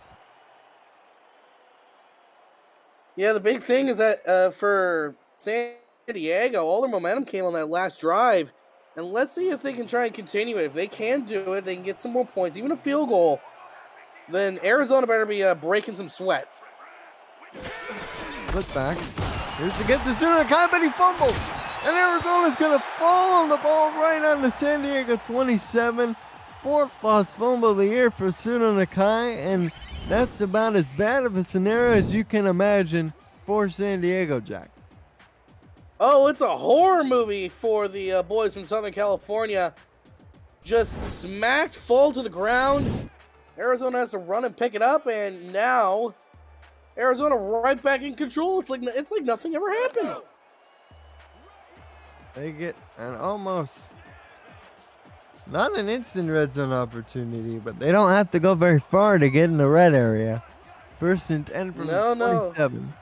Yeah, the big thing is that for San Diego, all their momentum came on that last drive. And let's see if they can try and continue it. If they can do it, they can get some more points, even a field goal, then Arizona better be breaking some sweats. Look back. Here's to get the Sudo Nakai, but he fumbles. And Arizona's going to fall on the ball right on the San Diego 27. 4th lost fumble of the year for Sudo Nakai, and that's about as bad of a scenario as you can imagine for San Diego, Jack. Oh, it's a horror movie for the boys from Southern California. Just smacked, fall to the ground. Arizona has to run and pick it up, and now Arizona right back in control. It's like nothing ever happened. They get an almost, not an instant red zone opportunity, but they don't have to go very far to get in the red area. 1st and 10 from the 27.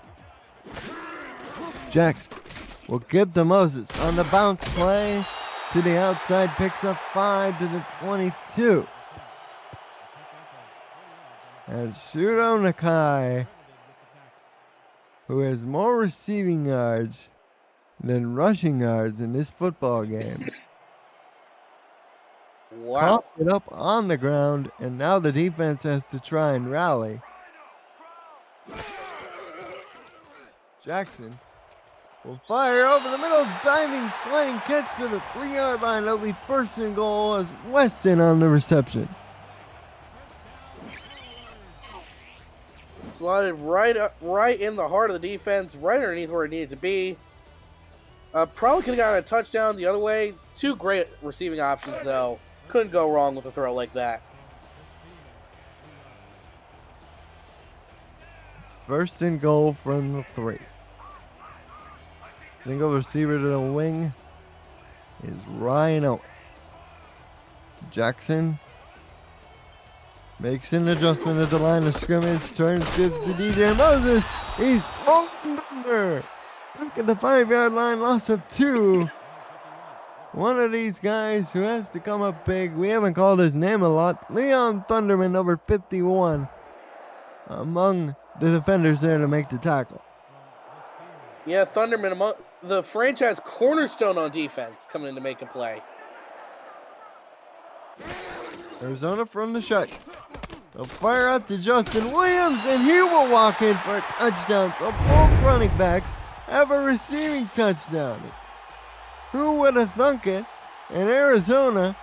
Jackson will give to Moses on the bounce play to the outside, picks up 5 to the 22. And Sudo Nakai, who has more receiving yards than rushing yards in this football game. Wow. Popped it up on the ground, and now the defense has to try and rally. Jackson will fire over the middle, diving, sliding catch to the 3-yard line. It'll be 1st and goal as Weston on the reception. Slotted right in the heart of the defense, right underneath where it needed to be. Probably could have gotten a touchdown the other way. 2 great receiving options, though. Couldn't go wrong with a throw like that. It's 1st and goal from the 3. Single receiver to the wing is Ryan Owen. Jackson makes an adjustment at the line of scrimmage, turns, gives to DJ Moses. He's swung under. Look at the 5-yard line, loss of 2. One of these guys who has to come up big. We haven't called his name a lot. Leon Thunderman, number 51, among the defenders there to make the tackle. Yeah, Thunderman, the franchise cornerstone on defense, coming in to make a play. Arizona from the shut. They'll fire out to Justin Williams, and he will walk in for a touchdown. So both running backs have a receiving touchdown. Who would have thunk it? And Arizona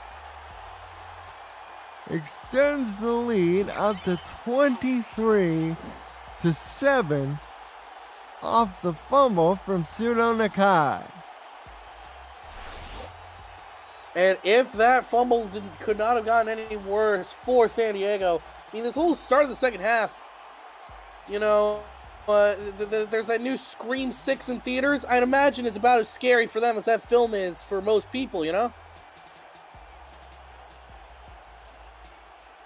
extends the lead out to 23-7 off the fumble from Pseudo Nakai. And if that fumble could not have gotten any worse for San Diego, I mean, this whole start of the second half, you know, there's that new Scream 6 in theaters. I'd imagine it's about as scary for them as that film is for most people, you know?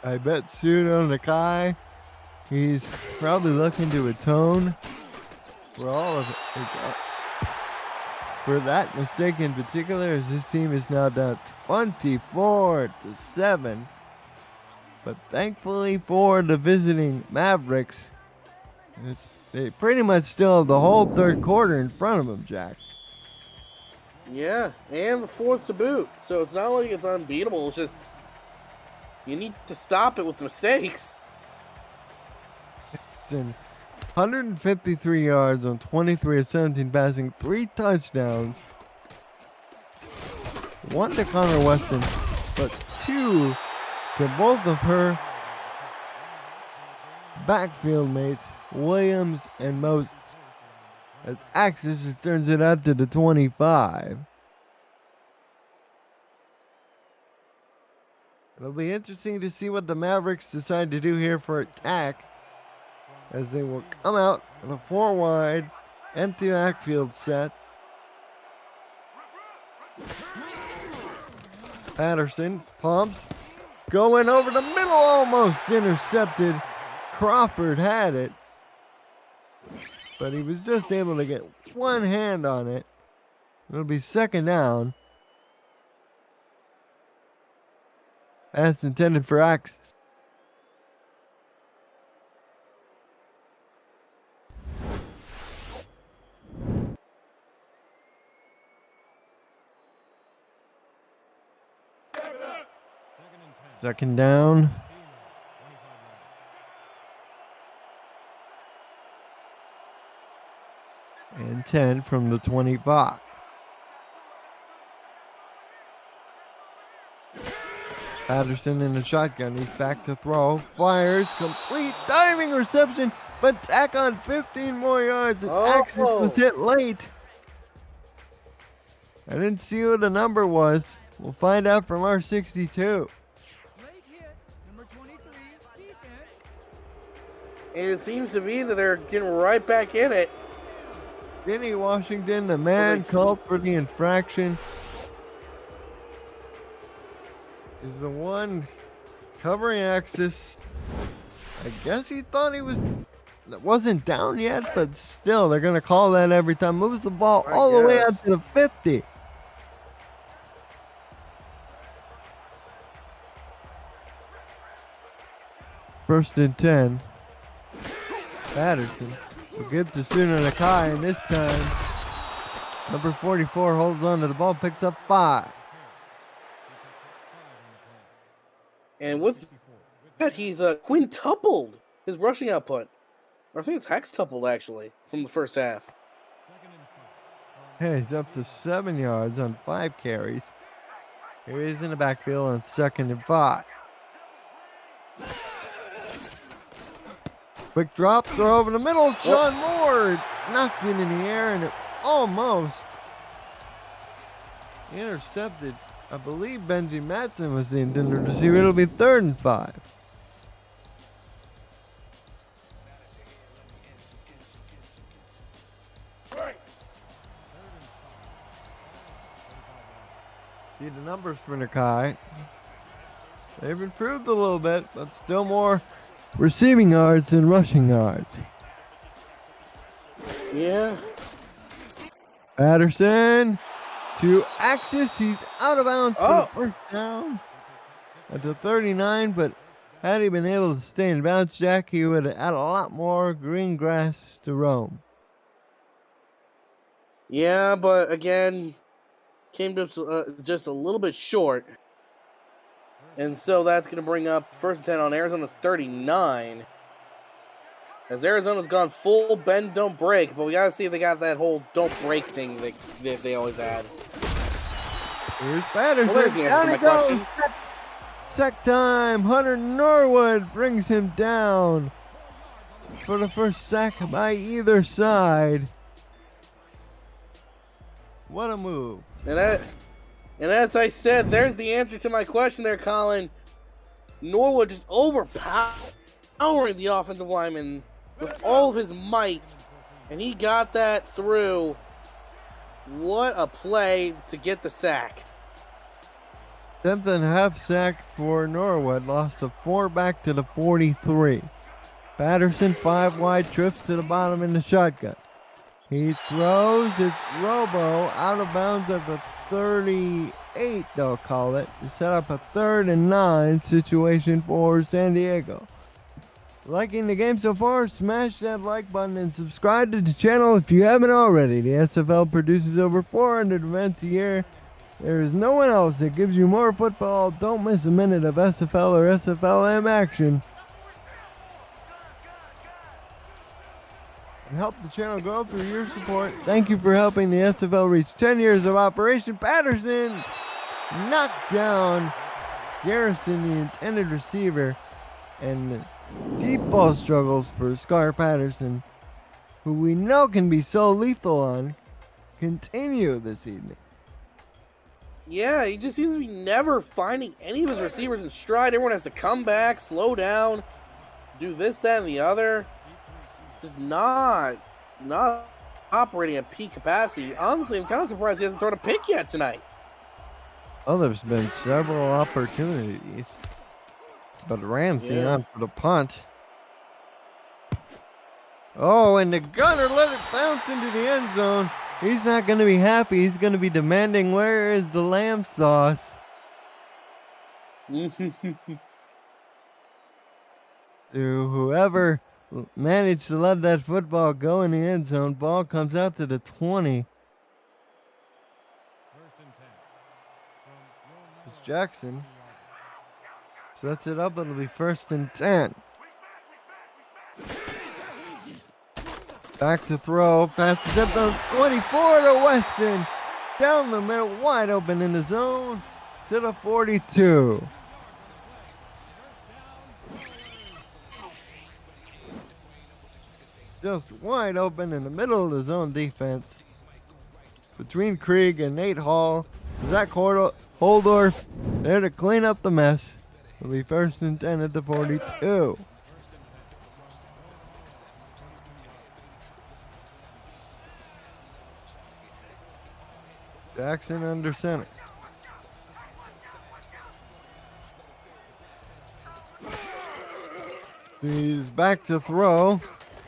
I bet Pseudo Nakai, he's probably looking to atone for all of it. For that mistake in particular, as this team is now down 24-7. But thankfully for the visiting Mavericks, they pretty much still have the whole third quarter in front of them, Jack. Yeah, and the fourth to boot. So it's not like it's unbeatable. It's just you need to stop it with mistakes. It's in 153 yards on 23 of 17 passing, 3 touchdowns. 1 to Connor Weston, but 2 to both of her backfield mates, Williams and Moses. As Axis turns it out to the 25. It'll be interesting to see what the Mavericks decide to do here for attack, as they will come out in a 4-wide, empty backfield set. Patterson pumps, going over the middle, almost intercepted. Crawford had it, but he was just able to get one hand on it. It'll be second down. Pass intended for Axis. Second down. And 10 from the 25. Patterson in the shotgun. He's back to throw. Fires. Complete diving reception. But tack on 15 more yards as Axis was hit late. I didn't see who the number was. We'll find out from our 62. And it seems to be that they're getting right back in it. Vinny Washington, the man called for the infraction, is the one covering Axis. I guess he thought he wasn't down yet, but still, they're going to call that every time. Moves the ball all the way out to the 50. First and 10. Patterson will give to Suna Nakai, and this time, number 44 holds on to the ball, picks up 5. And with that, he's quintupled his rushing output. Or I think it's hextupled, actually, from the first half. Hey, he's up to 7 yards on 5 carries. Here he is in the backfield on 2nd and 5. Quick drop, throw over the middle. Sean Moore knocked it in the air, and it almost intercepted. I believe Benji Matson was the intended receiver. It'll be 3rd and 5. See the numbers for Nakai. They've improved a little bit, but still more receiving yards and rushing yards. Yeah. Patterson to Axis. He's out of bounds for the first down at the 39, but had he been able to stay in bounds, Jack, he would have had a lot more green grass to roam. Yeah, but again, came to just a little bit short. And so that's going to bring up first and 10 on Arizona's 39. As Arizona's gone full bend, don't break, but we got to see if they got that whole don't break thing that they always had. Here's Patterson. Well, there's the answer to my question. Sack time. Hunter Norwood brings him down for the first sack by either side. What a move. And as I said, there's the answer to my question there, Colin. Norwood just overpowering the offensive lineman with all of his might, and he got that through. What a play to get the sack. 10th and a half sack for Norwood. Lost a 4 back to the 43. Patterson 5 wide, trips to the bottom in the shotgun. He throws, it's Robo out of bounds at the 38, they'll call it, to set up a 3rd and 9 situation for San Diego. Liking the game so far? Smash that like button and subscribe to the channel if you haven't already. The SFL produces over 400 events a year. There is no one else that gives you more football. Don't miss a minute of SFL or SFLM action. And help the channel grow through your support. Thank you for helping the SFL reach 10 years of operation. Patterson knocked down Garrison, the intended receiver, and deep ball struggles for Scar Patterson, who we know can be so lethal on, continue this evening. Yeah, he just seems to be never finding any of his receivers in stride. Everyone has to come back, slow down, do this, that, and the other. Just not operating at peak capacity. Honestly, I'm kind of surprised he hasn't thrown a pick yet tonight. Well, there's been several opportunities, but Ramsey on for the punt. Oh, and the gunner let it bounce into the end zone. He's not going to be happy. He's going to be demanding, where is the lamb sauce? To whoever managed to let that football go in the end zone, ball comes out to the 20. It's Jackson. Sets it up, it'll be 1st and 10. Back to throw, pass the depth on 24 to Weston. Down the middle, wide open in the zone to the 42. Just wide open in the middle of the zone defense. Between Krieg and Nate Hall, Zach Holdorf there to clean up the mess. It'll be 1st and 10 at the 42. Jackson under center. He's back to throw.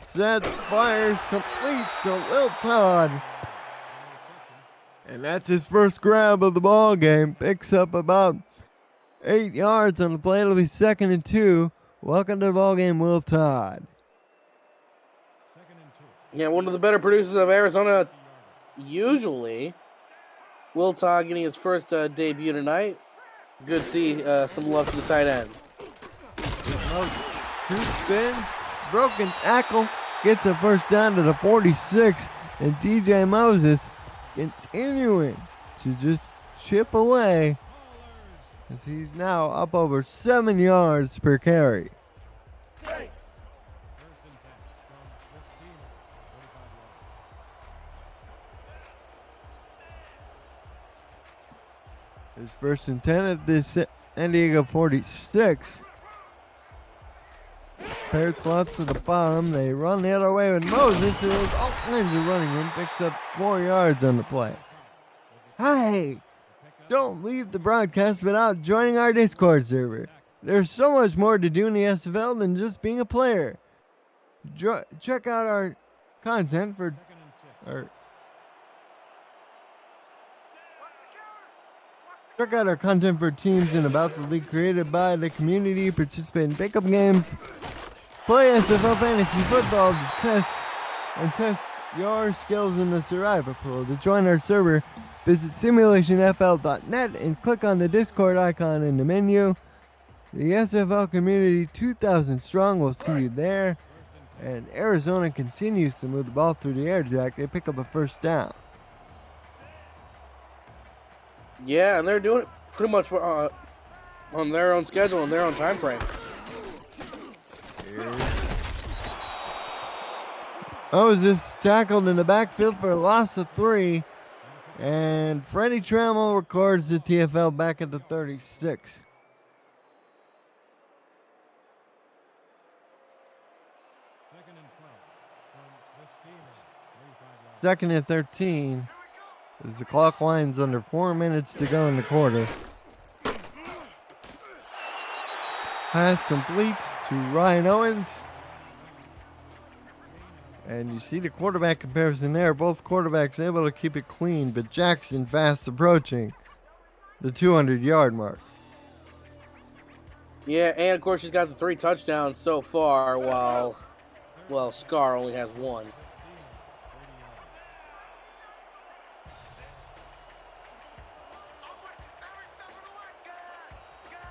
Sets, fires, complete to Lil Todd. And that's his first grab of the ball game. Picks up about 8 yards on the play. It'll be 2nd and 2. Welcome to the ball game, Will Todd. Yeah, one of the better producers of Arizona usually. Will Todd getting his first debut tonight. Good to see some love to the tight ends. 2 spins, broken tackle, gets a first down to the 46, and DJ Moses continuing to just chip away as he's now up over 7 yards per carry. It's 1st and 10 at the San Diego 46. Paired slots to the bottom. They run the other way with Moses. There's all kinds of running room. Picks up 4 yards on the play. Hi! Don't leave the broadcast without joining our Discord server. There's so much more to do in the SFL than just being a player. Check out our content for Check out our content for teams and about the league created by the community. Participate in pickup games. Play SFL fantasy football to test your skills in the survivor pool. To join our server, visit simulationfl.net and click on the Discord icon in the menu. The SFL community 2,000 strong will see you there. And Arizona continues to move the ball through the air, Jack. They pick up a first down. Yeah, and they're doing it pretty much on their own schedule and their own time frame. Was just tackled in the backfield for a loss of 3. And Freddie Trammell records the TFL back at the 36. Second and 13 as the clock winds under 4 minutes to go in the quarter. Pass complete to Ryan Owens. And you see the quarterback comparison there. Both quarterbacks able to keep it clean, but Jackson fast approaching the 200-yard mark. Yeah, and of course she's got the 3 touchdowns so far, while Scar only has 1.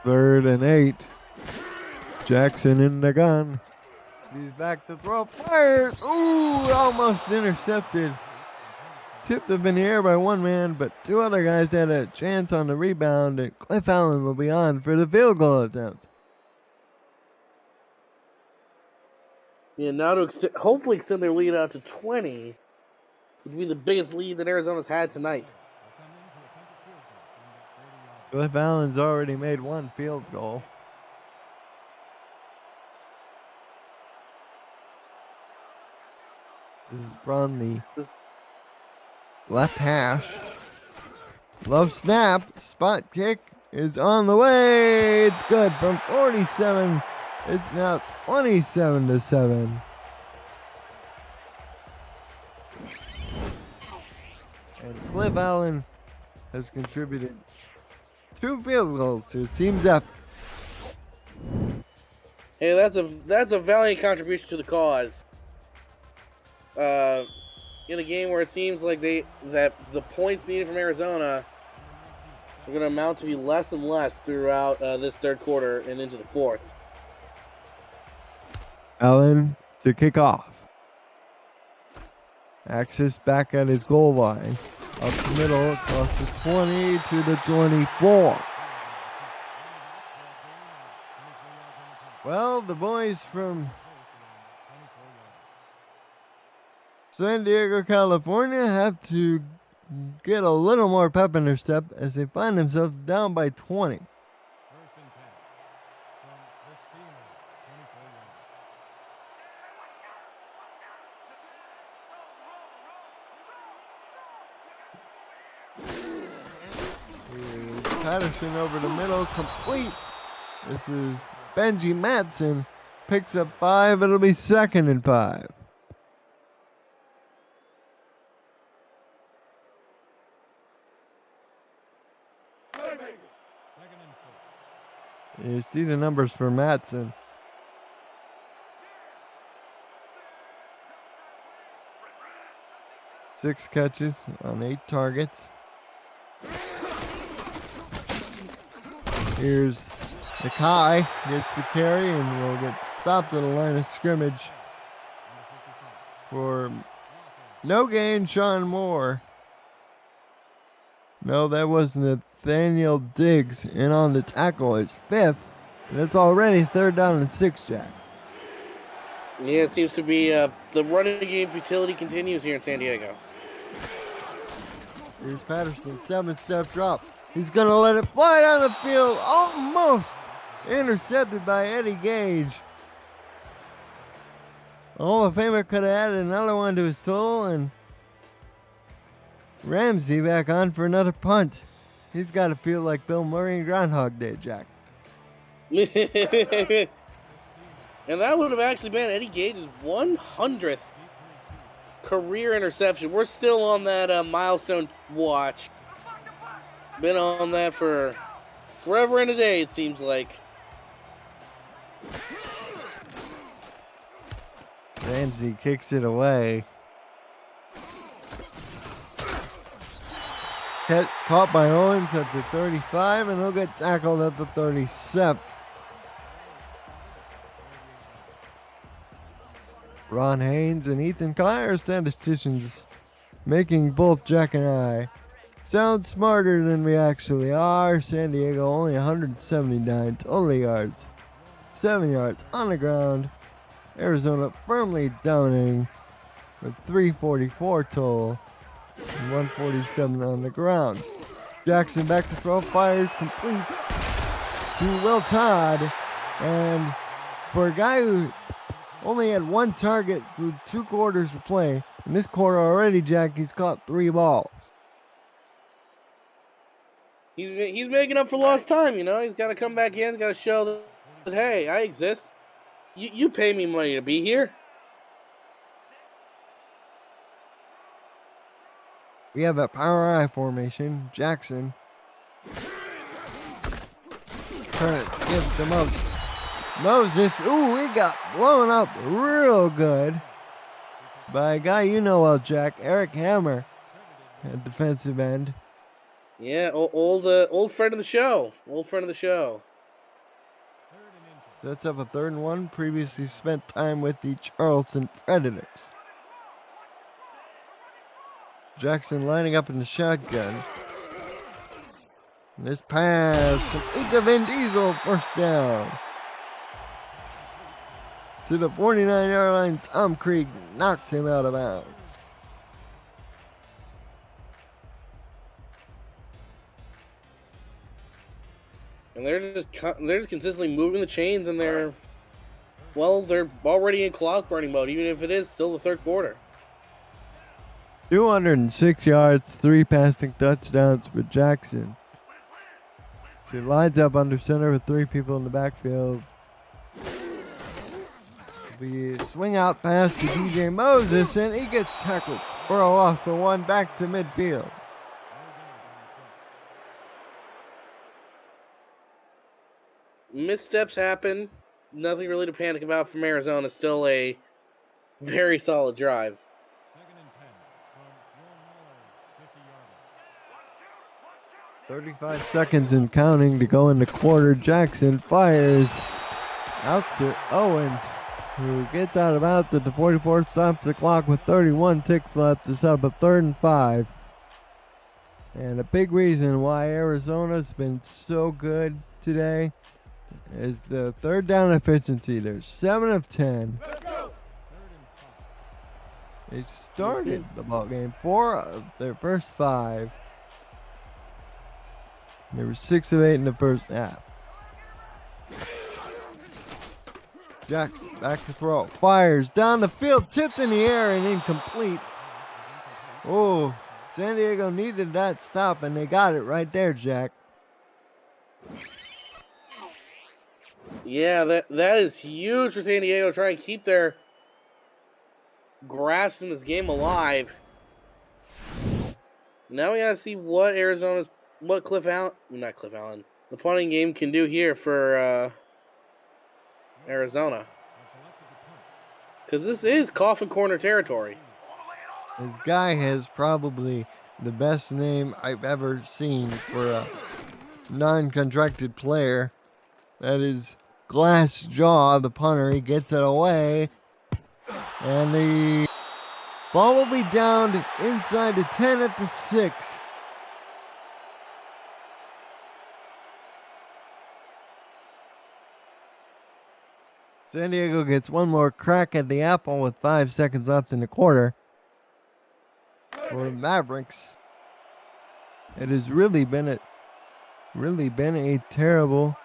Third and 8. Jackson in the gun. He's back to throw. Fires. Ooh, almost intercepted. Tipped up in the air by one man, but 2 other guys had a chance on the rebound, and Cliff Allen will be on for the field goal attempt. Yeah, now to hopefully extend their lead out to 20, would be the biggest lead that Arizona's had tonight. Cliff Allen's already made 1 field goal. This is from the left hash. Low snap. Spot kick is on the way. It's good from 47. It's now 27-7. And Cliff Allen has contributed 2 field goals to his team's effort. Hey, that's a valiant contribution to the cause. In a game where it seems like that the points needed from Arizona are going to amount to be less and less throughout this third quarter and into the fourth. Allen to kick off. Axis back at his goal line. Up the middle, across the 20 to the 24. Well, the boys from San Diego, California have to get a little more pep in their step as they find themselves down by 20. Patterson over the middle, complete. This is Benji Matson. Picks up 5. It'll be 2nd and 5. You see the numbers for Matson. 6 catches on 8 targets. Here's Nakai, gets the carry and will get stopped at the line of scrimmage for no gain. Sean Moore. No, that was Nathaniel Diggs in on the tackle, his 5th. And it's already 3rd down and 6, Jack. Yeah, it seems to be the running game futility continues here in San Diego. Here's Patterson, 7-step drop. He's going to let it fly down the field. Almost intercepted by Eddie Gage. Hall of Famer could have added another one to his total, and Ramsey back on for another punt. He's got to feel like Bill Murray and Groundhog Day, Jack. And that would have actually been Eddie Gage's 100th career interception. We're still on that milestone watch. Been on that for forever and a day, it seems like. Ramsey kicks it away. Caught by Owens at the 35, and he'll get tackled at the 37. Ron Haynes and Ethan Kyle are statisticians, making both Jack and I sound smarter than we actually are. San Diego only 179 total yards, 7 yards on the ground. Arizona firmly dominating with 344 total and 147 on the ground. Jackson back to throw, fires, completes to Will Todd, and for a guy who only had one target through 2 quarters of play, in this quarter already, Jack, he's caught 3 balls. He's making up for lost time, you know. He's got to come back in. He's got to show that, hey, I exist. You pay me money to be here. We have a power I formation. Jackson. Turn gives to Moses. Moses, ooh, he got blown up real good by a guy you know well, Jack, Eric Hammer, at defensive end. Yeah, old friend of the show. Old friend of the show. Sets up a 3rd and 1. Previously spent time with the Charleston Predators. Jackson lining up in the shotgun. And this pass complete to Vin Diesel, first down. To the 49-yard line, Tom Krieg knocked him out of bounds. And they're just consistently moving the chains, and they're already in clock burning mode, even if it is still the 3rd quarter. 206 yards, 3 passing touchdowns for Jackson. She lines up under center with 3 people in the backfield. We swing out pass to DJ Moses, and he gets tackled for a loss of 1 back to midfield. Missteps happen. Nothing really to panic about from Arizona. Still a very solid drive. 35 seconds and counting to go in the quarter. Jackson fires out to Owens, who gets out of bounds at the 44, stops the clock with 31 ticks left to set up a 3rd and 5. And a big reason why Arizona's been so good today is the 3rd down efficiency. They're 7 of 10. They started the ball game 4 of their first 5. They were 6 of 8 in the first half. Jackson back to throw. Fires down the field, tipped in the air and incomplete. Oh, San Diego needed that stop, and they got it right there, Jack. Yeah, that is huge for San Diego, trying to keep their grasp in this game alive. Now we gotta see what the punting game can do here for Arizona. Because this is coffin corner territory. This guy has probably the best name I've ever seen for a non-contracted player. That is Glass Jaw, the punter. He gets it away. And the ball will be downed inside the 10 at the 6. San Diego gets one more crack at the apple with 5 seconds left in the quarter. For the Mavericks, it has really been a terrible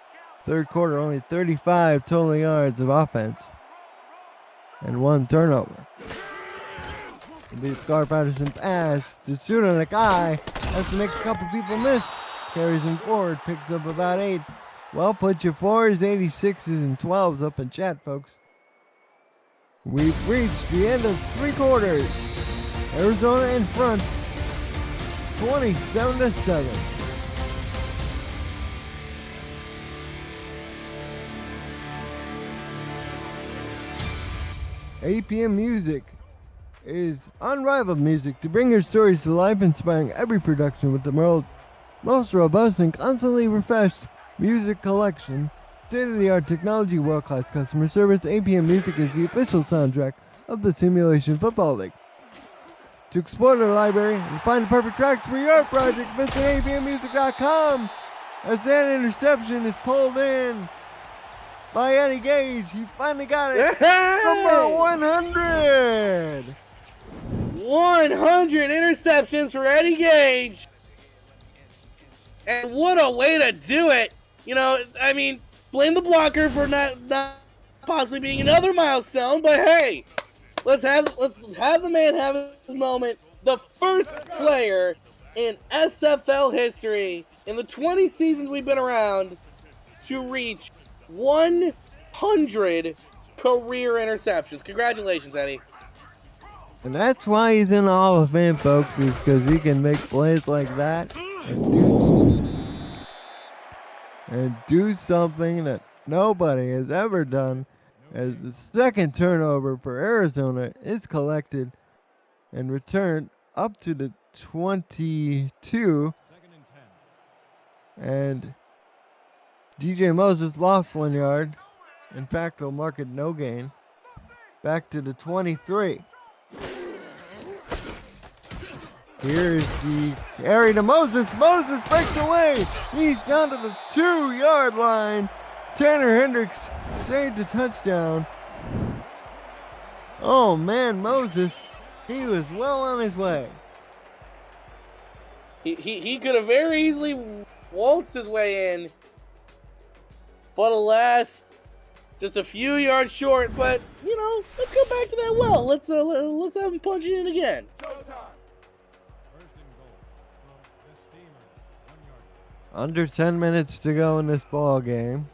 3rd quarter. Only 35 total yards of offense and 1 turnover. The Scar Patterson pass to Suna Nakai. Has to make a couple people miss. Carries him forward, picks up about 8. Well, put your 4s, 86s, and 12s up in chat, folks. We've reached the end of 3 quarters. Arizona in front, 27-7. APM music is unrivaled music to bring your stories to life, inspiring every production with the world's most robust and constantly refreshed music collection. State-of-the-art technology, world-class customer service, APM Music is the official soundtrack of the Simulation Football League. To explore their library and find the perfect tracks for your project, visit apmmusic.com. As that interception is pulled in by Eddie Gage, he finally got it. Number 100. 100 interceptions for Eddie Gage. And what a way to do it. You know, I mean, blame the blocker for not possibly being another milestone, but hey, let's have the man have his moment. The first player in SFL history in the 20 seasons we've been around to reach 100 career interceptions. Congratulations, Eddie. And that's why he's in the Hall of Fame, folks, is because he can make plays like that and do something that nobody has ever done, as the second turnover for Arizona is collected and returned up to the 22. And DJ Moses lost 1 yard. In fact, they'll mark it no gain. Back to the 23. Here's the carry to Moses. Moses breaks away. He's down to the 2-yard line. Tanner Hendricks saved a touchdown. Oh man, Moses, he was well on his way. He could have very easily waltzed his way in, but alas, just a few yards short. But you know, let's go back to that well. Let's have him punch it in again. Under 10 minutes to go in this ball game.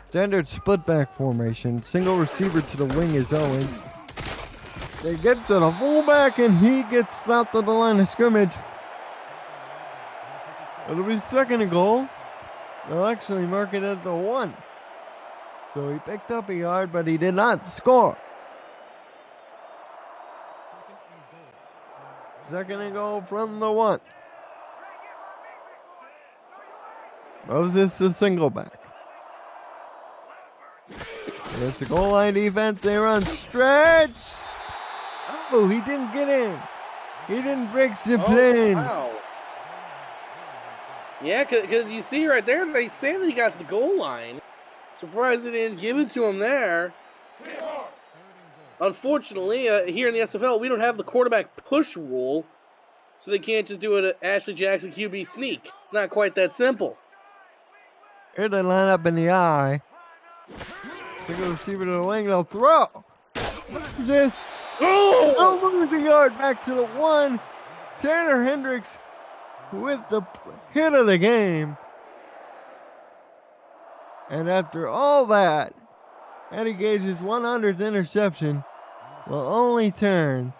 Standard split back formation. Single receiver to the wing is Owens. They get to the fullback and he gets stopped at the line of scrimmage. It'll be second and goal. They'll actually mark it at the 1. So he picked up a yard, but he did not score. Second and goal from the 1. Moses the single back. There's the goal line defense. They run stretch. Oh, he didn't get in. He didn't break the plane. Wow. Yeah, because you see right there, they say that he got to the goal line. Surprised they didn't give it to him there. Unfortunately, here in the SFL, we don't have the quarterback push rule, so they can't just do an Ashley Jackson QB sneak. It's not quite that simple. Here they line up in the eye. Single receiver to the wing, they'll throw. This. Oh! Almost a yard back to the 1. Tanner Hendricks with the hit of the game. And after all that, Eddie Gage's 100th interception will only turn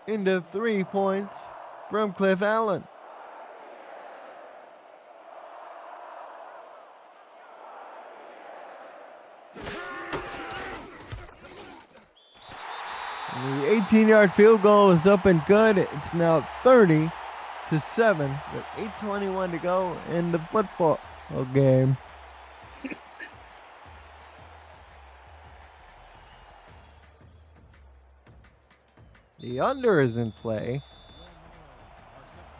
into 3 points from Cliff Allen. And the 18-yard field goal is up and good. It's now 30-7 with 8:21 to go in the football game. The under is in play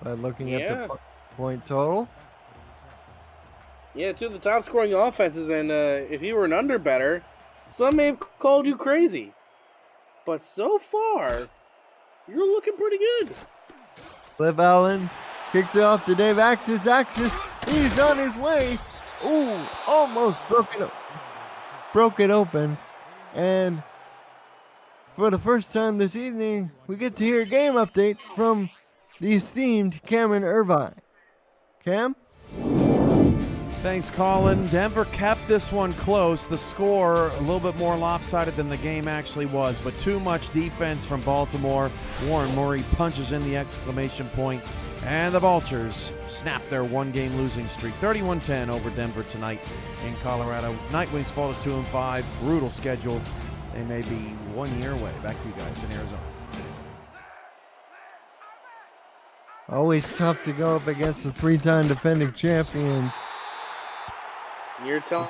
by looking at the point total. Yeah, two of the top scoring offenses, and if you were an under better, some may have called you crazy. But so far, you're looking pretty good. Cliff Allen kicks it off to Dave Axis. Axis, he's on his way. Ooh, almost broke it open. And for the first time this evening, we get to hear a game update from the esteemed Cameron Irvine. Cam? Thanks, Colin. Denver kept this one close. The score a little bit more lopsided than the game actually was, but too much defense from Baltimore. Warren Murray punches in the exclamation point, and the Vultures snap their one-game losing streak. 31-10 over Denver tonight in Colorado. Nightwings fall to 2-5. Brutal schedule They may be 1 year away. Back to you guys in Arizona. Always tough to go up against the 3-time defending champions, You're telling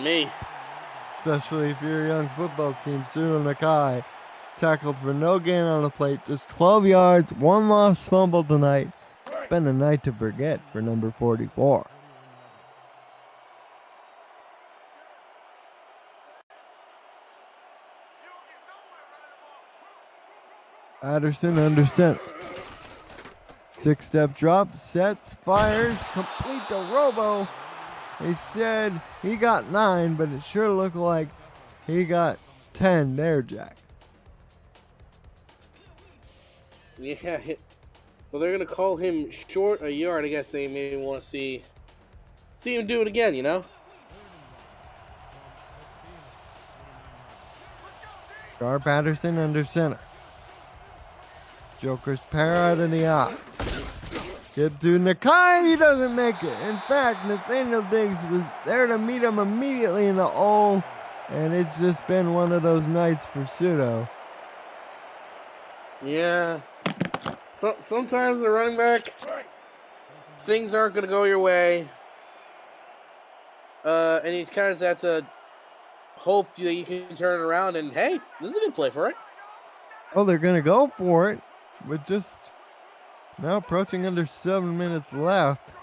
me. especially if you're a young football team. Sudo Nakai tackled for no gain on the plate, just 12 yards, 1 lost fumble tonight. Been a night to forget for number 44. Patterson under center. 6-step drop, sets, fires, complete to Robo. They said he got 9, but it sure looked like he got 10 there, Jack. Yeah. Well, they're gonna call him short a yard. I guess they maybe want to see him do it again. You know. Gar Patterson under center. Joker's pair out of the eye. Get to Nakai, he doesn't make it. In fact, Nathaniel Diggs was there to meet him immediately in the hole, and it's just been one of those nights for Sudo. Yeah. So, sometimes the running back, things aren't going to go your way. And you kind of just have to hope that you can turn it around. And, hey, this is a good play for it. Oh, they're going to go for it, with just now approaching under 7 minutes left.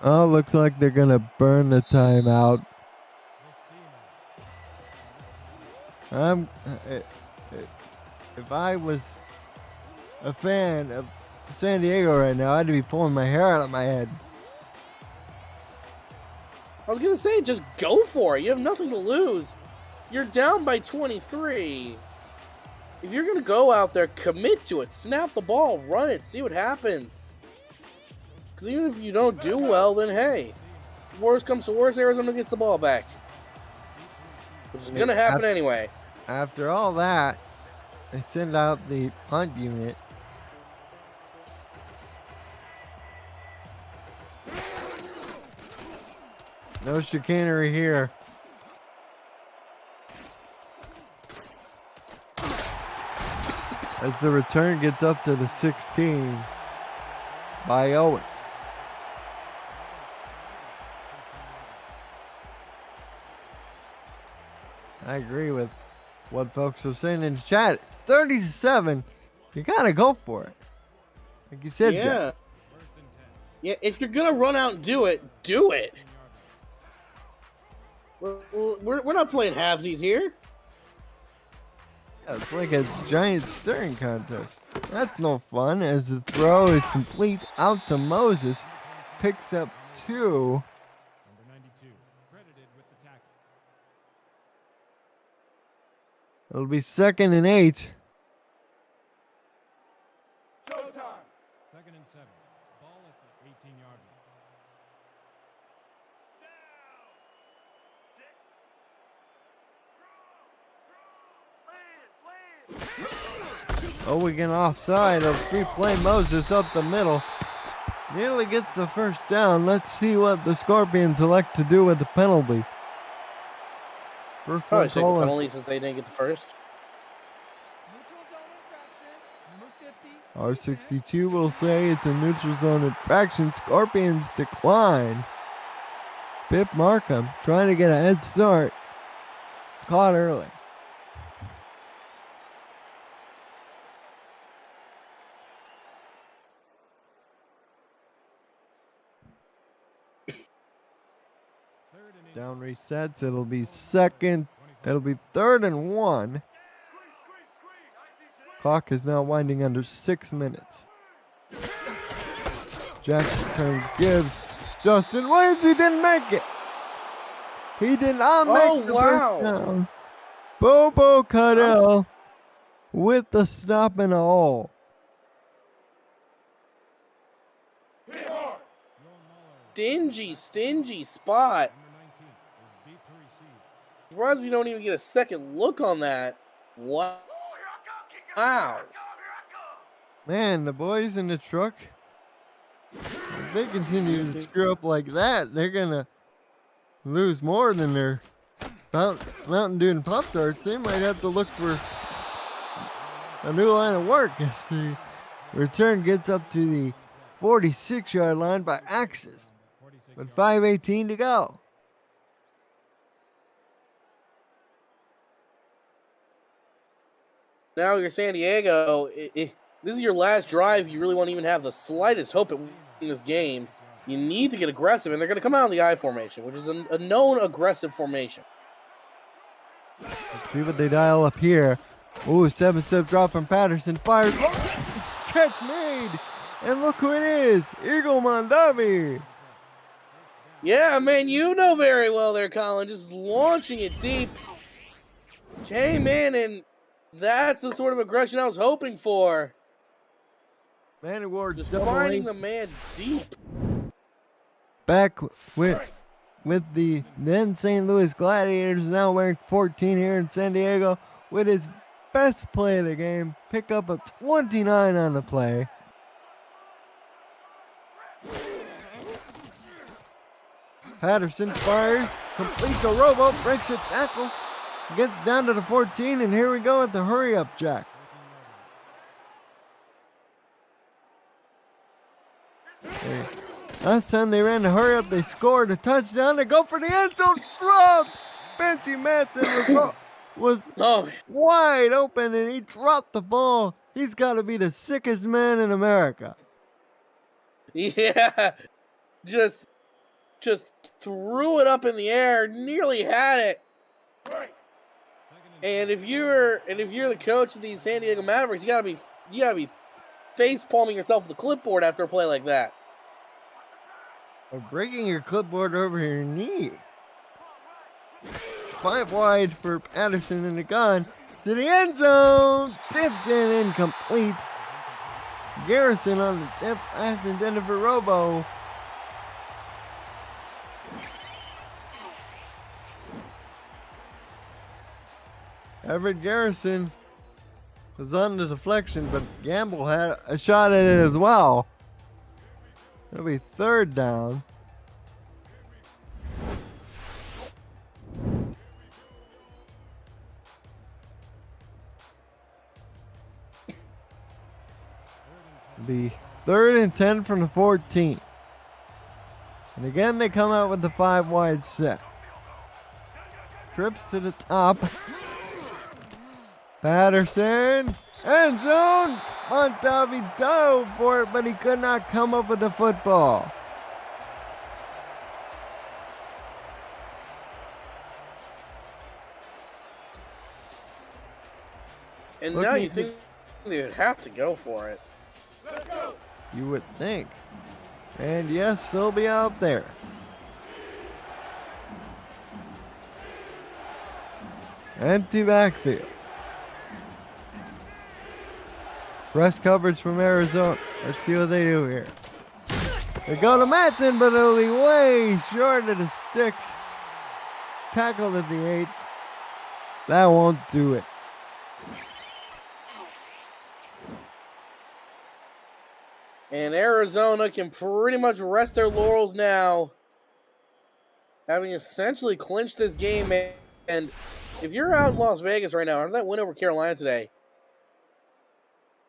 Oh, looks like they're going to burn the timeout. If I was a fan of San Diego right now, I'd be pulling my hair out of my head. I was going to say, just go for it. You have nothing to lose. You're down by 23. If you're going to go out there, commit to it. Snap the ball, run it, see what happens. Because even if you don't do well, then hey, worst comes to worst, Arizona gets the ball back. Which is going to happen anyway. After all that, they send out the punt unit. No chicanery here. As the return gets up to the 16 by Owens. I agree with what folks are saying in the chat. It's 30-7. You gotta go for it. Like you said, Yeah. Jeff. Yeah, if you're going to run out and do it, do it. We're not playing halvesies here. Yeah, it's like a giant stirring contest. That's no fun as the throw is complete out to Moses. Picks up 2. It'll be 2nd and 8. Showtime. 2nd and 7. Ball at the 18-yard line. Owigan offside. Of free play Moses up the middle. Nearly gets the first down. Let's see what the Scorpions elect to do with the penalty. First Probably one take the called. penalty since they didn't get the first. R62 will say it's a neutral zone infraction. Scorpions decline. Pip Markham trying to get a head start. Caught early. Down resets. It'll be 2nd. It'll be 3rd and 1. Clock is now winding under 6 minutes. Jackson turns, gives. Justin Williams, he didn't make it. He did not make the first down. Bobo Cadell with the stop in a hole. Stingy spot. Surprised we don't even get a second look on that. Wow. Man, the boys in the truck If they continue to screw up like that, they're going to lose more than their Mountain Dew and Pop-Tarts. They might have to look for a new line of work as the return gets up to the 46-yard line by Axis with 5:18 to go. Now you're San Diego. This is your last drive. You really won't even have the slightest hope at winning this game. You need to get aggressive, and they're going to come out in the I formation, which is a known aggressive formation. Let's see what they dial up here. Ooh, 7-step drop from Patterson. Fires. Catch made. And look who it is. Eagle Mondavi. Yeah, man, you know very well there, Colin. Just launching it deep. Came in, and that's the sort of aggression I was hoping for. Man Ward just finding the man deep. Back with the then St. Louis Gladiators, now wearing 14 here in San Diego, with his best play of the game. Pick up a 29 on the play. Patterson fires, completes a robo, breaks a tackle, gets down to the 14, and here we go at the hurry-up jack. Last time they ran the hurry-up, they scored a touchdown. They go for the end zone, dropped! Benchy Matson was wide open, and he dropped the ball. He's got to be the sickest man in America. Yeah, just threw it up in the air, nearly had it. And if you're the coach of these San Diego Mavericks, you gotta be face palming yourself with the clipboard after a play like that. Or breaking your clipboard over your knee. 5 wide for Patterson in the gun to the end zone. Tipped in, incomplete. Garrison on the tip, pass intended for Robo. Everett Garrison was on the deflection, but Gamble had a shot at it as well. It'll be 3rd down. It'll be 3rd and 10 from the 14. And again, they come out with the 5 wide set. Trips to the top. Patterson, end zone. Montavi dove for it, but he could not come up with the football. And now you think they would have to go for it. You would think. And yes, they'll be out there. Empty backfield. Press coverage from Arizona. Let's see what they do here. They go to Matson, but it'll be way short of the sticks. Tackled at the 8. That won't do it. And Arizona can pretty much rest their laurels now, having essentially clinched this game. And if you're out in Las Vegas right now, after that win over Carolina today,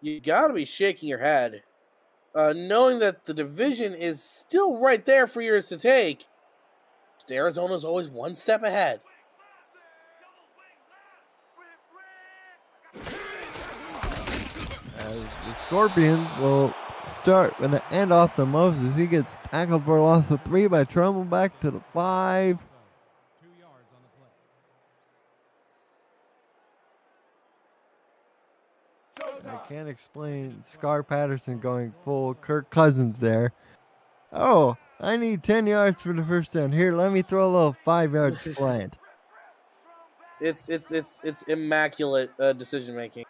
you got to be shaking your head, knowing that the division is still right there for yours to take. Arizona's always one step ahead. As the Scorpions will start with an end off to Moses. He gets tackled for a loss of 3 by Trumbull, back to the 5. I can't explain Scar Patterson going full Kirk Cousins there. Oh, I need 10 yards for the first down. Here, let me throw a little 5-yard slant. It's immaculate decision making.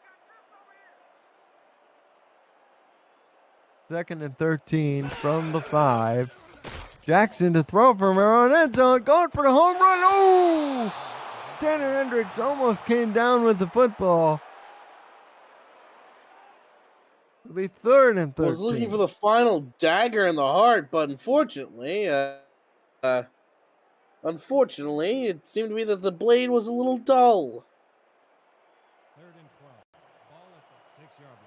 2nd and 13 from the 5. Jackson to throw from her own end zone, going for the home run. Oh! Tanner Hendricks almost came down with the football. It'll be 3rd and 13. I was looking for the final dagger in the heart, but unfortunately, it seemed to be that the blade was a little dull. 3rd and 12. Ball at the 6-yard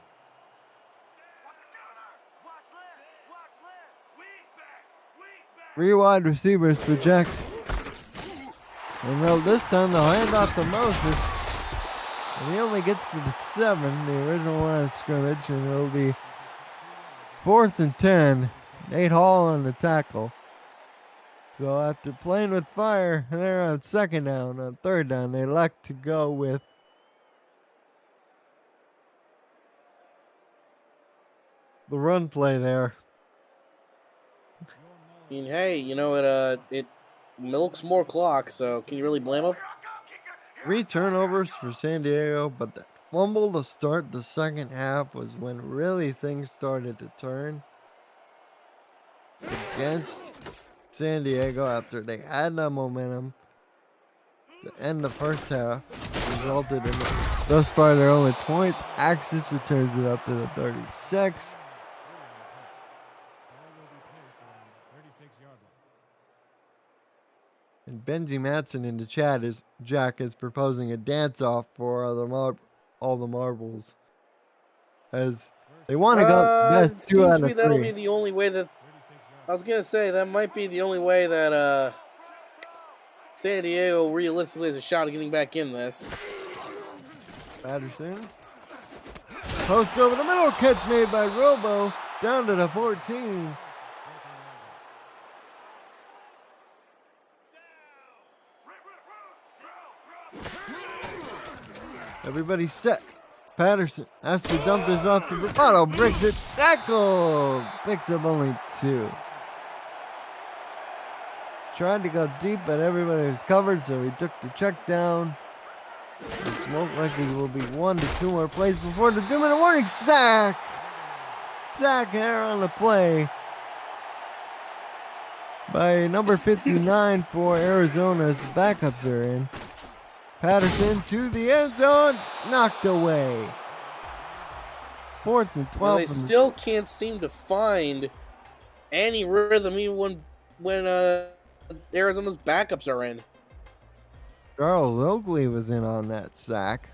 line. 3 wide receivers for Jackson. And this time they'll hand off to Moses. And he only gets to the 7, the original line of scrimmage, and it'll be 4th and 10. Nate Hall on the tackle. So after playing with fire, they're on 2nd down. On 3rd down, they elect to go with the run play there. I mean, hey, it milks more clock, so can you really blame them? 3 turnovers for San Diego, but that fumble to start the second half was when really things started to turn against San Diego after they had that momentum to end the first half. Resulted in thus far their only points. Axis returns it up to the 36. And Benji Matson in the chat Jack is proposing a dance-off for all the marbles, as they want to go best 2 out of 3. That'll be the only way that. I was gonna say that might be the only way that San Diego realistically has a shot at getting back in this. Patterson. Post over the middle, catch made by Robo, down to the 14. Everybody set. Patterson has to dump this off to Bravado. Breaks it. Tackle. Picks up only 2. Tried to go deep, but everybody was covered, so he took the check down. It's most likely will be 1 to 2 more plays before the 2-minute warning. Sack. Sack here on the play by number 59 for Arizona as the backups are in. Patterson to the end zone, knocked away. 4th and 12. Well, they still can't seem to find any rhythm even when Arizona's backups are in. Charles Oakley was in on that sack.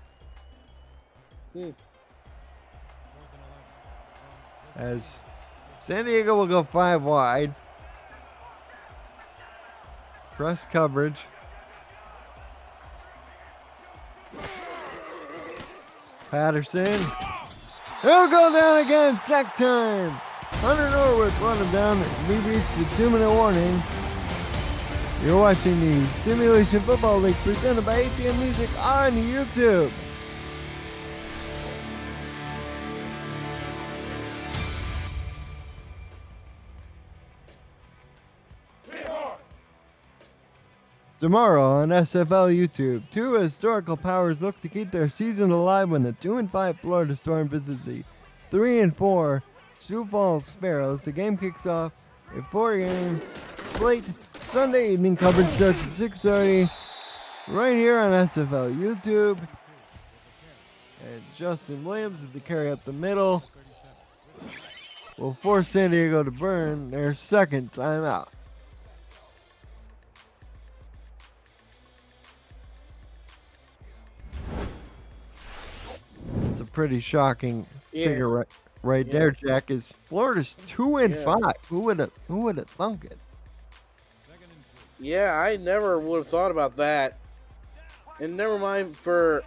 As San Diego will go 5 wide. Press coverage. Patterson. He'll go down again. Sack time. Hunter Norwood brought him down. We reached the 2-minute warning. You're watching the Simulation Football League presented by ATM Music on YouTube. Tomorrow on SFL YouTube, 2 historical powers look to keep their season alive when the 2-5 Florida Storm visits the 3-4 Sioux Falls Sparrows. The game kicks off a 4-game slate. Sunday evening coverage starts at 6:30 right here on SFL YouTube. And Justin Williams is the carry up the middle will force San Diego to burn their 2nd timeout. It's a pretty shocking figure right there, Jack. Is Florida's 2-5? Who would have thunk it? Yeah, I never would have thought about that. And never mind for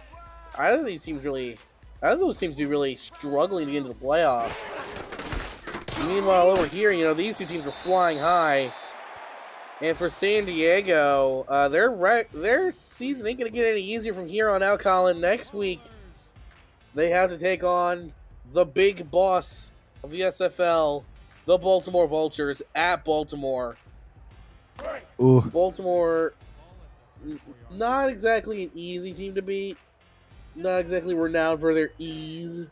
either of those teams to be really struggling to get into the playoffs. Meanwhile, over here, these 2 teams are flying high. And for San Diego, their season ain't going to get any easier from here on out, Colin. Next week, they have to take on the big boss of the SFL, the Baltimore Vultures, at Baltimore. Ooh. Baltimore, not exactly an easy team to beat. Not exactly renowned for their ease.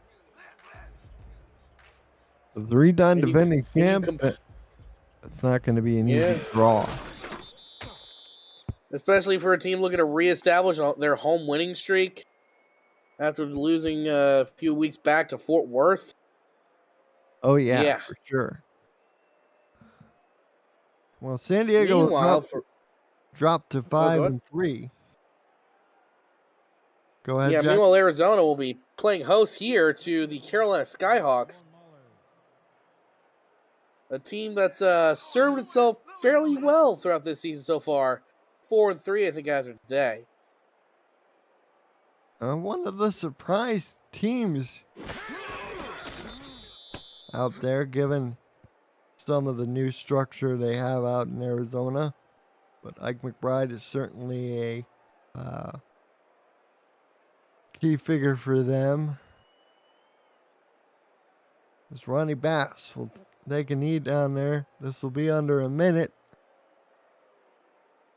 The 3-time defending champs. That's not going to be an easy draw. Especially for a team looking to reestablish their home winning streak after losing a few weeks back to Fort Worth. Oh, yeah, Yeah. for sure. Well, San Diego will Meanwhile, drop to go 5-3. Go ahead, Jack. meanwhile, Arizona will be playing host here to the Carolina Skyhawks, a team that's served itself fairly well throughout this season so far. 4-3, I think, after today. One of the surprise teams out there, given some of the new structure they have out in Arizona. But Ike McBride is certainly a key figure for them. As Ronnie Bass will take a knee down there. This will be under a minute.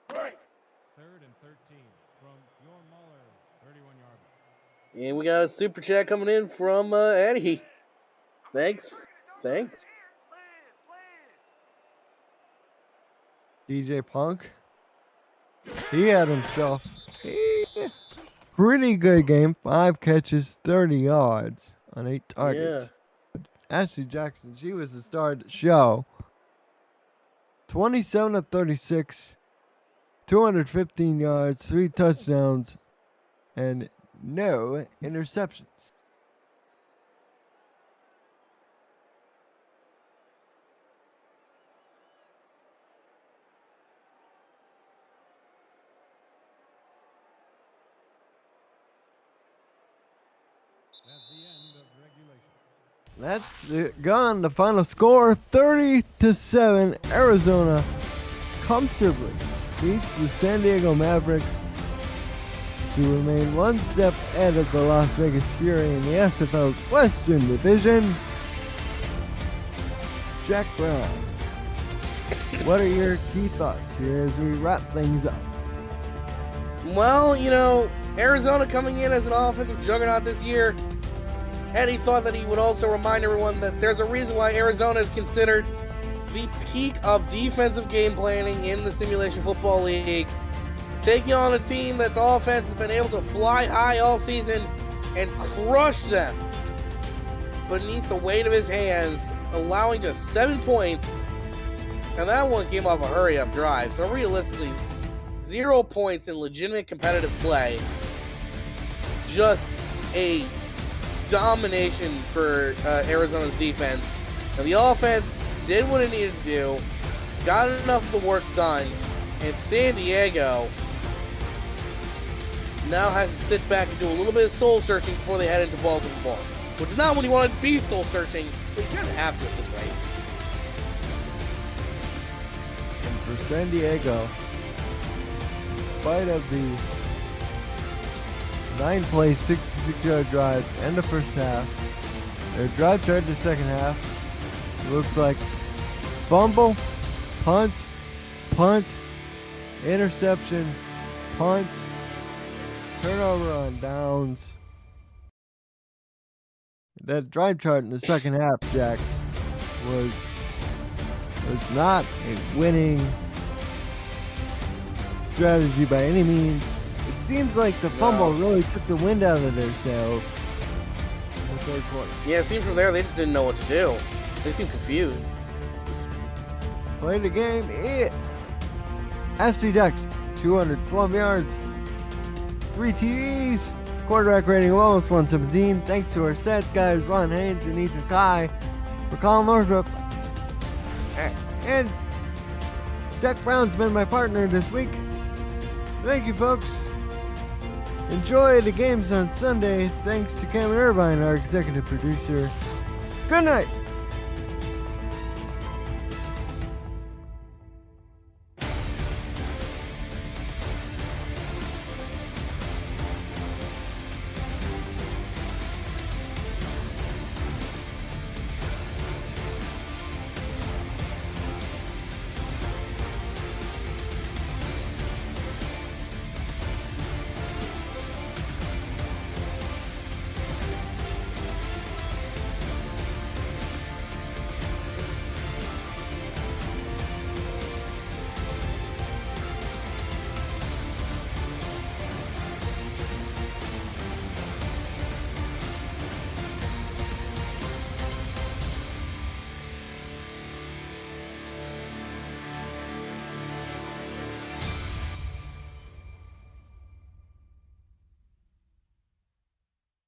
3rd and 13 from your Mullers, 31-yard line. And we got a super chat coming in from Eddie. Thanks. DJ Punk. He had himself a pretty good game. 5 catches, 30 yards on 8 targets. Ashley Jackson, she was the star of the show. 27 of 36, 215 yards, 3 touchdowns, and no interceptions. That's gone. The final score, 30-7. Arizona comfortably beats the San Diego Mavericks to remain one step ahead of the Las Vegas Fury in the SFL's Western Division. Jack Brown, what are your key thoughts here as we wrap things up? Well, Arizona coming in as an offensive juggernaut this year. Eddie thought that he would also remind everyone that there's a reason why Arizona is considered the peak of defensive game planning in the Simulation Football League. Taking on a team that's offense has been able to fly high all season and crush them beneath the weight of his hands, allowing just 7 points. And that one came off a hurry-up drive. So realistically, 0 points in legitimate competitive play. Just a domination for Arizona's defense. And the offense did what it needed to do, got enough of the work done, and San Diego now has to sit back and do a little bit of soul searching before they head into Baltimore. Which is not when you want to be soul searching, but you kind of have to at this rate. And for San Diego, in spite of the 9-play, 66-yard drive and the first half, their drive started the second half. It looks like fumble, punt, interception, punt, turnover on downs. That drive chart in the second half, Jack, was not a winning strategy by any means. It seems like the fumble really took the wind out of their sails in the third quarter. Yeah, it seems from there they just didn't know what to do. They seemed confused. Play the game. FC Ducks, 212 yards, 3 TDs, quarterback rating of almost 117. Thanks to our stats guys, Ron Haynes and Ethan Kai, for Colin Northrop. And Jack Brown's been my partner this week. Thank you, folks. Enjoy the games on Sunday. Thanks to Cameron Irvine, our executive producer. Good night.